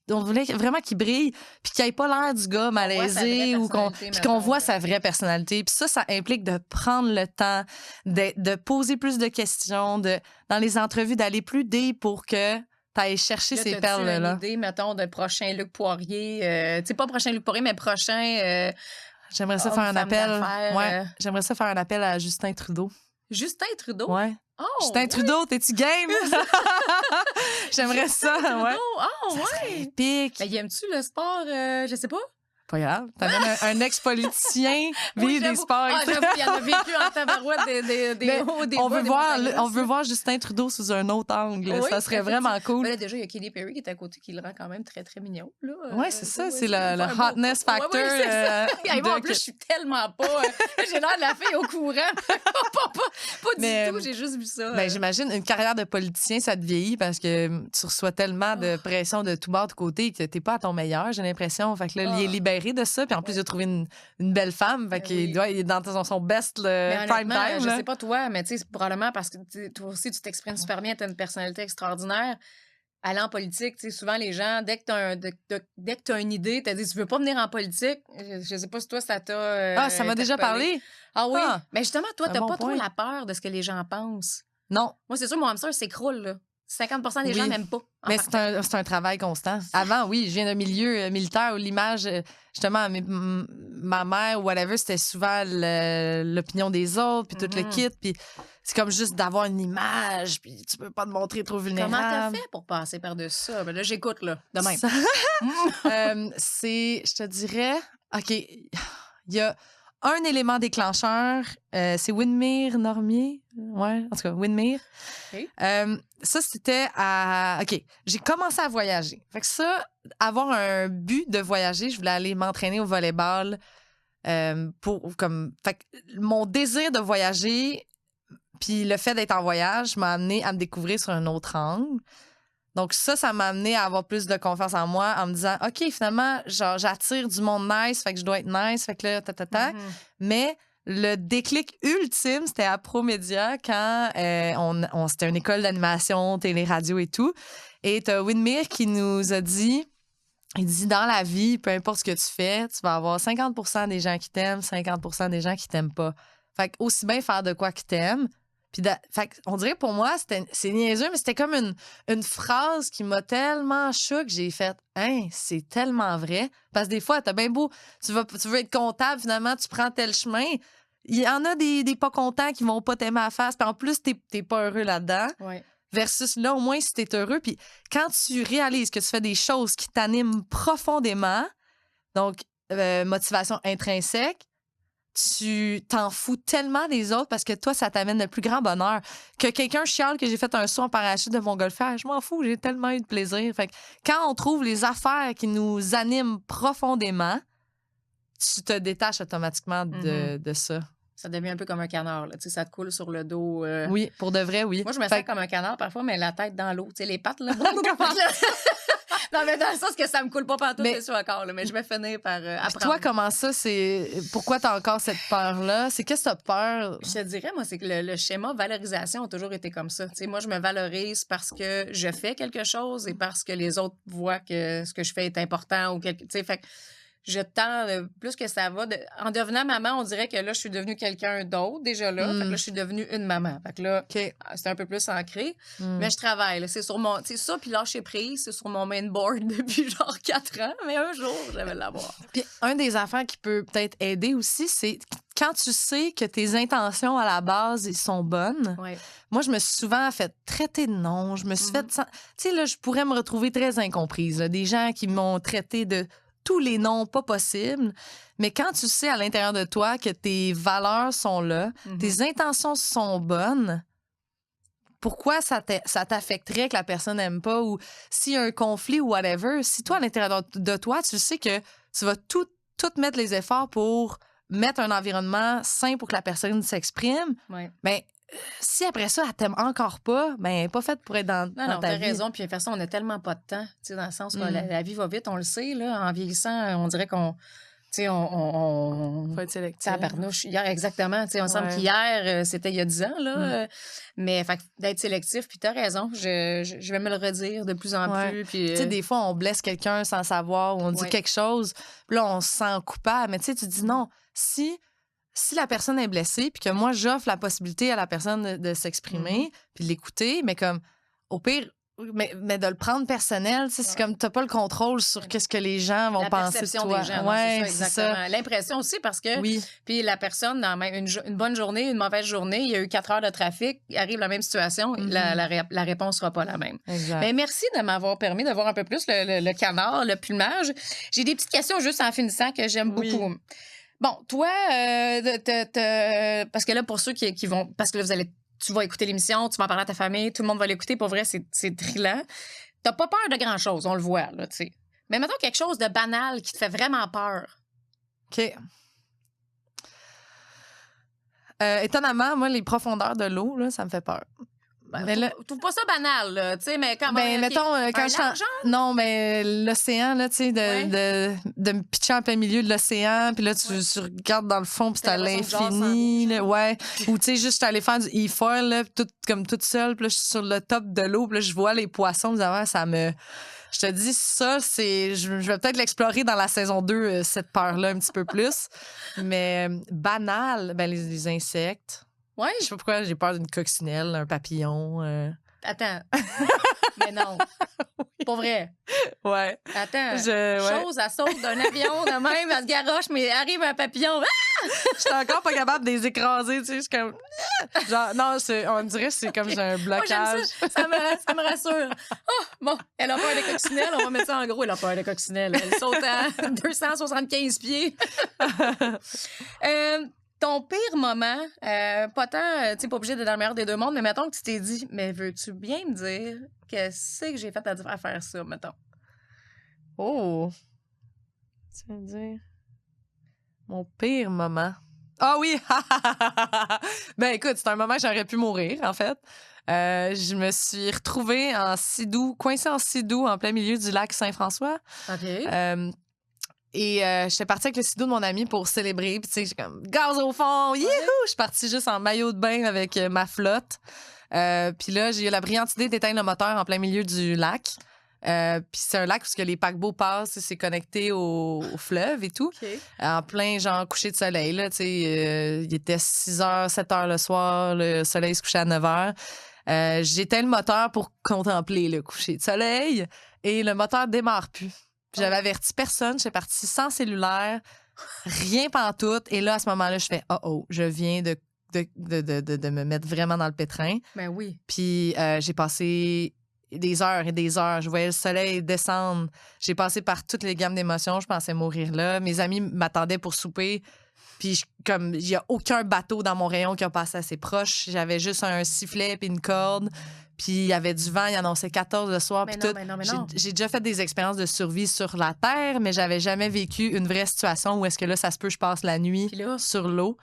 on voulait vraiment qu'il brille puis qu'il ait pas l'air du gars malaisé ou qu'on voit sa vraie personnalité. Puis ça implique de prendre le temps de poser plus de questions, dans les entrevues d'aller plus deep pour que t'ailles chercher ces perles-là. Une idée, mettons, de prochain Luc Poirier. Tu sais, pas prochain Luc Poirier, mais prochain... J'aimerais ça faire un appel. J'aimerais ça faire un appel à Justin Trudeau. Justin Trudeau? Ouais. Oh, Justin ouais. Trudeau, t'es-tu game? J'aimerais ça, Trudeau? ouais. Ah, Ça serait ouais. épique. Ben, aimes-tu le sport? Je sais pas. Pas grave. T'amènes un ex-politicien Oui, vivre des j'avoue. sports. Ah, j'avoue, il y en a vécu en tabarouette des Mais hauts, des on bas, veut des voir, montagnes on russes. veut voir Justin Trudeau sous un autre angle. Oui, Ça serait effectivement. vraiment cool. Ben là, déjà, il y a Katy Perry qui est à côté qui le rend quand même très, très mignon. Là. Ouais, c'est ça. C'est ouais, le un beau hotness couple. factor. Ouais, c'est ça. Et moi, en de- plus, je suis tellement pas... j'ai l'air de la fille au courant. pas Mais, du tout, j'ai juste vu ça. Ben, j'imagine une carrière de politicien, ça te vieillit parce que tu reçois tellement de pression de tout bord de côté que t'es pas à ton meilleur, j'ai l'impression. Fait que là, il est libéré de ça. Puis en plus, il a trouvé une belle femme. Fait qu'il doit, il est dans son best Mais prime honnêtement, time. je là. sais pas toi, mais tu sais, probablement parce que toi aussi, tu t'exprimes super bien, tu as une personnalité extraordinaire. Aller en politique, tu sais, souvent les gens, dès que tu as une idée, tu as dit, tu veux pas venir en politique. Je sais pas si toi, ça t'a. Ah, ça m'a déjà interpellé. parlé? Ah oui. Ah, Mais justement, toi, un t'as bon pas trop point. la peur de ce que les gens pensent. Non. Moi, c'est sûr, mon hamster s'écroule, là. 50 des gens Oui. m'aiment pas. en Mais partant. c'est un travail constant. Avant, oui, je viens d'un milieu militaire où l'image, justement, ma mère ou whatever, c'était souvent l'opinion des autres, puis tout le kit. Puis c'est comme juste d'avoir une image, puis tu peux pas te montrer trop vulnérable. Comment t'as fait pour passer par-dessus ça? Ben là, j'écoute, là, de même. Je te dirais, OK, il y a un élément déclencheur, c'est Winmere Normier. Ouais, en tout cas, Winmere. OK. Ça, c'était à... OK, j'ai commencé à voyager. Fait que ça, avoir un but de voyager, je voulais aller m'entraîner au volleyball Fait que mon désir de voyager puis le fait d'être en voyage m'a amené à me découvrir sur un autre angle. Donc ça m'a amené à avoir plus de confiance en moi en me disant, OK, finalement, genre, j'attire du monde nice, fait que je dois être nice, fait que là, Mais le déclic ultime, c'était à ProMédia quand c'était une école d'animation, télé-radio et tout. Et t'as Winmere qui nous a dit, il dit, dans la vie, peu importe ce que tu fais, tu vas avoir 50 des gens qui t'aiment, 50 des gens qui t'aiment pas. Fait que aussi bien faire de quoi qui t'aiment. Puis fait on dirait pour moi, c'est niaiseux, mais c'était comme une phrase qui m'a tellement choquée que j'ai fait « Hein, c'est tellement vrai. » Parce que des fois, t'as bien beau, tu veux être comptable, finalement, tu prends tel chemin. Il y en a des pas contents qui vont pas t'aimer à la face. Puis en plus, t'es pas heureux là-dedans. Ouais. Versus là, au moins, si t'es heureux. Puis quand tu réalises que tu fais des choses qui t'animent profondément, donc motivation intrinsèque, tu t'en fous tellement des autres parce que toi, ça t'amène le plus grand bonheur. Que quelqu'un chiale que j'ai fait un saut en parachute de montgolfière, je m'en fous, j'ai tellement eu de plaisir. Fait que quand on trouve les affaires qui nous animent profondément, tu te détaches automatiquement de ça. Ça devient un peu comme un canard, là. Tu sais, ça te coule sur le dos. Oui, pour de vrai, oui. Moi, je me sens comme un canard parfois, mais la tête dans l'eau. Tu sais, les pattes, là. Non, mais dans le sens que ça me coule pas partout, c'est sûr encore, là, mais je vais finir par apprendre. Toi, comment ça, pourquoi t'as encore cette peur-là? C'est qu'est-ce que t'as peur? Je te dirais, moi, c'est que le schéma valorisation a toujours été comme ça. Tu sais, moi, je me valorise parce que je fais quelque chose et parce que les autres voient que ce que je fais est important ou quelque... Tu sais, fait que je tends, plus que ça va, en devenant maman, on dirait que là, je suis devenue quelqu'un d'autre déjà là. Fait que là, je suis devenue une maman. Fait que là, c'est un peu plus ancré. Mais je travaille. Là. C'est sur mon... Tu sais, ça, puis lâcher prise, c'est sur mon mainboard depuis genre 4 ans. Mais un jour, je vais l'avoir. Puis un des affaires qui peut peut-être aider aussi, c'est quand tu sais que tes intentions à la base sont bonnes. Ouais. Moi, je me suis souvent fait traiter de non. Je me suis fait... Tu sais, là, je pourrais me retrouver très incomprise. Là. Des gens qui m'ont traité de tous les noms pas possibles. Mais quand tu sais à l'intérieur de toi que tes valeurs sont là, tes intentions sont bonnes, pourquoi ça t'affecterait que la personne n'aime pas ou s'il y a un conflit ou whatever, si toi, à l'intérieur de toi, tu sais que tu vas tout mettre les efforts pour mettre un environnement sain pour que la personne s'exprime, ben, si après ça, elle t'aime encore pas, ben, elle n'est pas faite pour être dans ta vie. Non, t'as raison. Puis de toute façon, on n'a tellement pas de temps. Tu sais, dans le sens où la vie va vite, on le sait. Là, en vieillissant, on dirait qu'on... Tu sais, on faut être sélectif. Tabarnouche. Hier, exactement. Tu sais, on semble qu'hier, c'était il y a 10 ans. Là, mais fait, d'être sélectif, puis t'as raison. Je vais me le redire de plus en plus. Puis, tu sais, des fois, on blesse quelqu'un sans savoir ou on dit quelque chose. Puis là, on se sent coupable. Mais tu sais, tu dis non. Si la personne est blessée, puis que moi, j'offre la possibilité à la personne de s'exprimer, puis de l'écouter, mais comme, au pire, mais de le prendre personnel, c'est comme t'as pas le contrôle sur qu'est-ce que les gens vont penser de toi. Des gens, ouais, c'est ça. L'impression aussi parce que puis la personne dans une bonne journée, une mauvaise journée, il y a eu 4 heures de trafic, il arrive la même situation, la réponse sera pas la même. Exact. Mais merci de m'avoir permis de voir un peu plus le canard, le plumage. J'ai des petites questions juste en finissant que j'aime beaucoup. Bon, toi, parce que là, pour ceux qui vont, parce que là, tu vas écouter l'émission, tu vas en parler à ta famille, tout le monde va l'écouter. Pour vrai, c'est thrillant. T'as pas peur de grand-chose, on le voit, là, tu sais. Mais mettons quelque chose de banal qui te fait vraiment peur. OK. Étonnamment, moi, les profondeurs de l'eau, là, ça me fait peur. Trouve pas ça banal, là, tu sais, mais quand même. Mettons, quand non, mais l'océan, là, tu sais, de me pitcher en plein milieu de l'océan, puis là, tu regardes dans le fond, puis c'est à l'infini, là, ouais. Ou, tu sais, juste aller faire du e-foil, là, toute seule, puis là, je suis sur le top de l'eau, puis là, je vois les poissons, ça me... Je te dis, ça, je vais peut-être l'explorer dans la saison 2, cette peur-là, un petit peu plus. Mais banal, les insectes. Ouais. Je sais pas pourquoi j'ai peur d'une coccinelle, un papillon. Attends. Mais non. Pour vrai. Ouais. Attends. Chose, elle saute d'un avion de même, elle se garoche, mais arrive un papillon. Ah! J'étais encore pas capable de les écraser, tu sais. Je suis comme. Genre, non, on dirait que c'est comme j'ai un blocage. Moi, ça me rassure. Oh, bon, elle a peur des coccinelles. On va mettre ça en gros. Elle a peur des coccinelles. Elle saute à 275 pieds. Ton pire moment, pas tant, tu sais, pas obligé d'être dans le meilleur des deux mondes, mais mettons que tu t'es dit, mais veux-tu bien me dire qu'est-ce que j'ai fait à faire ça, mettons? Oh! Tu veux dire? Mon pire moment. Ah oui! Ben écoute, c'est un moment que j'aurais pu mourir, en fait. Je me suis retrouvée coincée en Sidou, en plein milieu du lac Saint-François. OK. Et j'étais partie avec le sidou de mon ami pour célébrer. Puis, tu sais, j'ai comme gaz au fond, youhou! Je suis partie juste en maillot de bain avec ma flotte. Puis là, j'ai eu la brillante idée d'éteindre le moteur en plein milieu du lac. Puis c'est un lac où les paquebots passent, c'est connecté au fleuve et tout. Okay. En plein, genre, coucher de soleil, là, tu sais. Il était 6 h, 7 h le soir, le soleil se couchait à 9 h. J'éteins le moteur pour contempler le coucher de soleil et le moteur démarre plus. Puis j'avais averti personne, j'étais partie sans cellulaire, rien pantoute. Et là, à ce moment-là, je fais « Oh, je viens de me mettre vraiment dans le pétrin. » Ben oui. Puis j'ai passé des heures et des heures. Je voyais le soleil descendre. J'ai passé par toutes les gammes d'émotions. Je pensais mourir là. Mes amis m'attendaient pour souper. Puis comme il n'y a aucun bateau dans mon rayon qui a passé assez proche. J'avais juste un sifflet puis une corde. Puis il y avait du vent, il annonçait 14 le soir. Puis tout. J'ai déjà fait des expériences de survie sur la terre, mais j'avais jamais vécu une vraie situation où est-ce que là, ça se peut, je passe la nuit sur l'eau.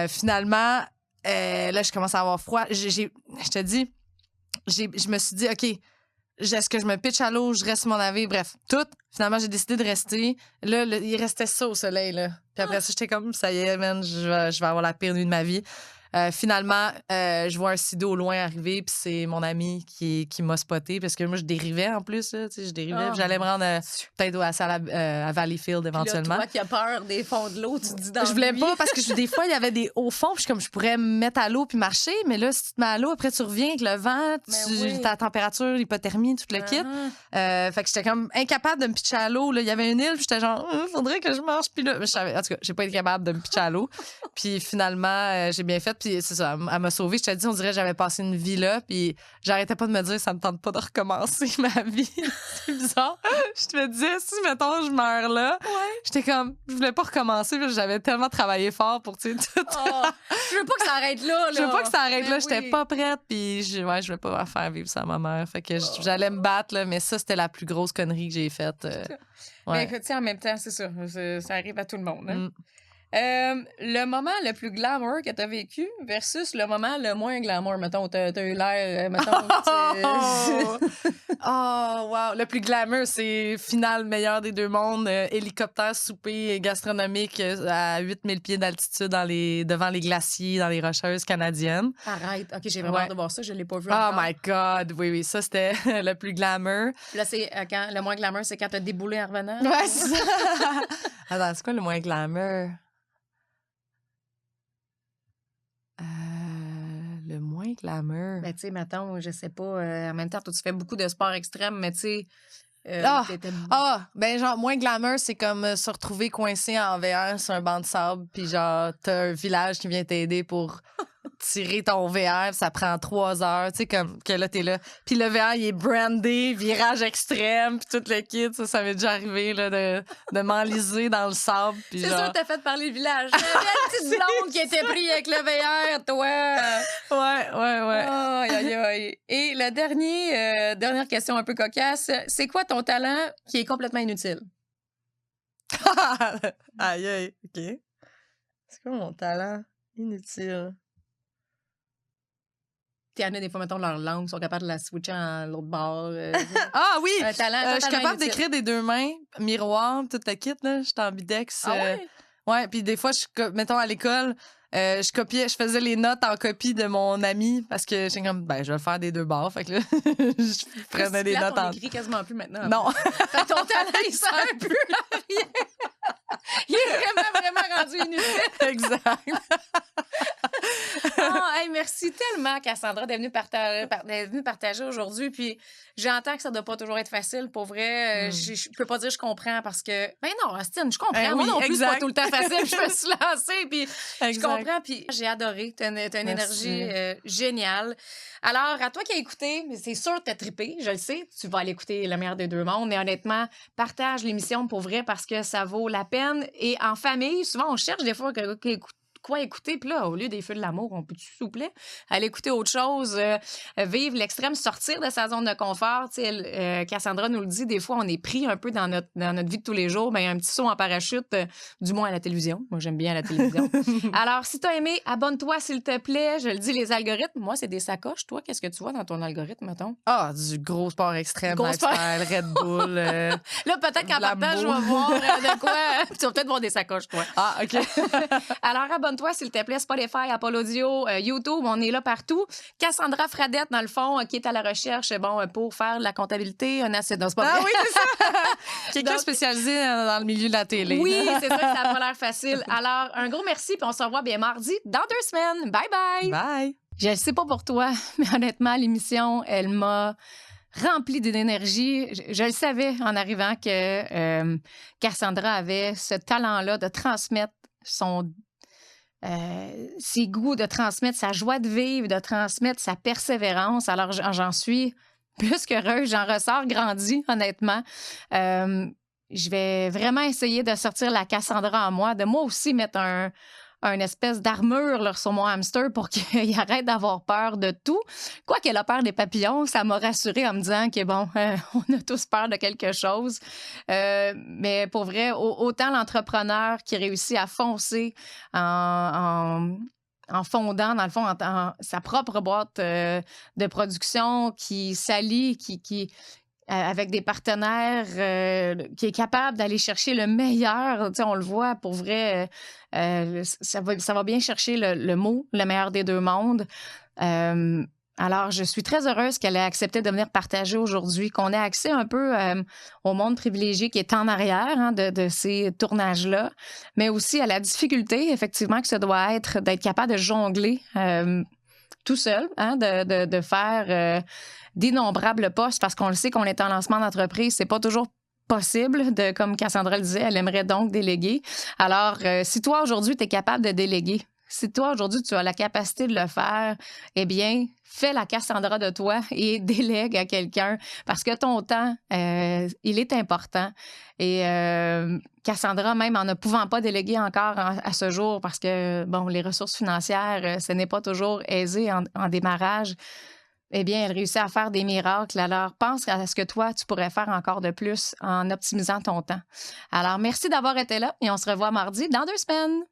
Finalement, là, je commence à avoir froid. Je te dis, je me suis dit, OK, est-ce que je me pitche à l'eau, je reste sur mon navire, bref, tout. Finalement, j'ai décidé de rester. Là, il restait ça au soleil, là. Puis après ça, j'étais comme, ça y est, man, je vais avoir la pire nuit de ma vie. Finalement, je vois un sidou au loin arriver, puis c'est mon ami qui m'a spoté, parce que moi, je dérivais en plus, là, je dérivais, puis j'allais me rendre peut-être à Valleyfield éventuellement. Puis là, toi qui as peur des fonds de l'eau, tu te dis dans je voulais pas, parce que des fois, il y avait des hauts fonds, puis je pourrais me mettre à l'eau puis marcher, mais là, si tu te mets à l'eau, après, tu reviens avec le vent, ta température, l'hypothermie, tout le kit. Fait que j'étais comme incapable de me pitcher à l'eau. Là. Il y avait une île, puis j'étais genre, faudrait que je marche, puis là, en tout cas, j'ai pas été capable de me pitcher à l'eau. Puis finalement, j'ai bien fait. Puis c'est ça, elle m'a sauvée. Je te dis, on dirait que j'avais passé une vie là. Puis j'arrêtais pas de me dire, ça me tente pas de recommencer ma vie. C'est bizarre. Je me disais, si, mettons, je meurs là, j'étais comme, je voulais pas recommencer. Puis j'avais tellement travaillé fort pour, tu sais, tout. Je veux pas que ça arrête là. Je veux pas que ça arrête là. J'étais pas prête. Puis je voulais pas faire vivre ça à ma mère. Fait que j'allais me battre, là. Mais ça, c'était la plus grosse connerie que j'ai faite. Mais tu sais, en même temps, c'est ça. Ça arrive à tout le monde. Hein? Le moment le plus glamour que t'as vécu versus le moment le moins glamour, mettons, t'as eu l'air, mettons... wow! Le plus glamour, c'est final meilleur des deux mondes, hélicoptère, souper gastronomique à 8000 pieds d'altitude devant les glaciers, dans les Rocheuses canadiennes. Arrête! OK, j'ai vraiment hâte de voir ça, je l'ai pas vu Oh encore. my God! Oui, ça, c'était le plus glamour. Là, c'est quand le moins glamour, c'est quand t'as déboulé en revenant? Ouais, c'est ça! Attends, c'est quoi le moins glamour? Le moins glamour. Ben, tu sais, mettons, je sais pas, en même temps, toi, tu fais beaucoup de sport extrême, mais tu sais, ben genre, moins glamour, c'est comme se retrouver coincé en VR sur un banc de sable, puis genre, t'as un village qui vient t'aider pour tirer ton VR, puis ça prend 3 heures, tu sais, comme que là, t'es là. Puis le VR, il est brandé, virage extrême, puis tout le kit, ça m'est déjà arrivé, là, de m'enliser dans le sable, puis c'est genre... sûr que t'as fait parler le village. La petite blonde qui était prise avec le VR, toi! Ouais. Aïe, aïe, aïe. Et la dernière question un peu cocasse, c'est quoi ton talent qui est complètement inutile? Aïe, OK. C'est quoi mon talent? Inutile. Il y en a des fois, mettons, leur langue, sont capables de la switcher à l'autre bord. Ah oui! Un talent Je suis capable d'écrire des 2 mains, miroir, toute la kit, là. Je suis ambidex. Ah ouais? Ouais, puis des fois, mettons, à l'école, je faisais les notes en copie de mon ami parce que j'étais comme, ben, je vais le faire des 2 bords. Fait que là, je prenais des notes on en... écrit quasiment plus maintenant. Non. Fait que ton talent, il sert plus à rien. Il est vraiment rendu inutile. Exact. Hey, merci tellement, Cassandra, d'être venue partager aujourd'hui. Puis j'entends que ça doit pas toujours être facile. Pour vrai, je peux pas dire que je comprends parce que... Ben non, Astine, je comprends. Moi non plus, c'est pas tout le temps facile. Je me suis lancée, puis je comprends. Puis j'ai adoré. T'as une énergie géniale. Alors, à toi qui as écouté, c'est sûr que t'as trippé, je le sais. Tu vas aller écouter Le meilleur des 2 mondes. Mais honnêtement, partage l'émission pour vrai parce que ça vaut la peine. Et en famille, souvent, on cherche des fois quoi écouter. Puis là, au lieu des feux de l'amour, on peut-tu, s'il vous plaît, aller écouter autre chose, vivre l'extrême, sortir de sa zone de confort. Cassandra nous le dit, des fois, on est pris un peu dans notre vie de tous les jours. Ben, un petit saut en parachute, du moins à la télévision. Moi, j'aime bien la télévision. Alors, si t'as aimé, abonne-toi, s'il te plaît. Je le dis, les algorithmes, moi, c'est des sacoches. Toi, qu'est-ce que tu vois dans ton algorithme, mettons? Ah, du gros sport extrême, Gros sport. Red Bull. Là, peut-être qu'en partant, je vais voir de quoi. Tu vas peut-être voir des sacoches, toi. Ah, OK. Alors, abonne-toi, s'il te plaît, Spotify, Apple Audio, YouTube, on est là partout. Cassandra Fradette, dans le fond, qui est à la recherche, pour faire de la comptabilité, un asset. Non, c'est pas vrai. Ah oui, c'est ça. Quelqu'un spécialisé dans le milieu de la télé. Oui, c'est ça que ça n'a pas l'air facile. Alors, un gros merci, puis on se revoit bien mardi dans 2 semaines. Bye bye. Bye. Je ne sais pas pour toi, mais honnêtement, l'émission, elle m'a remplie d'une énergie. Je le savais en arrivant que Cassandra avait ce talent-là de transmettre ses goûts, de transmettre sa joie de vivre, de transmettre sa persévérance. Alors, j'en suis plus qu'heureuse. J'en ressors grandie, honnêtement. Je vais vraiment essayer de sortir la Cassandra en moi, de moi aussi mettre un espèce d'armure là, sur mon hamster pour qu'il arrête d'avoir peur de tout. Quoi qu'elle a peur des papillons, ça m'a rassurée en me disant que, bon, on a tous peur de quelque chose. Mais pour vrai, autant l'entrepreneur qui réussit à foncer en fondant, dans le fond, sa propre boîte de production, qui s'allie, qui avec des partenaires, qui est capable d'aller chercher le meilleur. Tu sais, on le voit, pour vrai, ça va bien chercher le mot, le meilleur des 2 mondes. Alors, je suis très heureuse qu'elle ait accepté de venir partager aujourd'hui, qu'on ait accès un peu au monde privilégié qui est en arrière de ces tournages-là, mais aussi à la difficulté, effectivement, que ça doit être d'être capable de jongler tout seul, de faire d'innombrables postes, parce qu'on le sait qu'on est en lancement d'entreprise, c'est pas toujours possible, comme Cassandra le disait, elle aimerait donc déléguer. Alors, si toi, aujourd'hui, tu es capable de déléguer, si toi, aujourd'hui, tu as la capacité de le faire, eh bien, fais la Cassandra de toi et délègue à quelqu'un parce que ton temps, il est important. Et Cassandra, même en ne pouvant pas déléguer encore à ce jour parce que, bon, les ressources financières, ce n'est pas toujours aisé en démarrage, eh bien, elle réussit à faire des miracles. Alors, pense à ce que toi, tu pourrais faire encore de plus en optimisant ton temps. Alors, merci d'avoir été là et on se revoit mardi dans 2 semaines.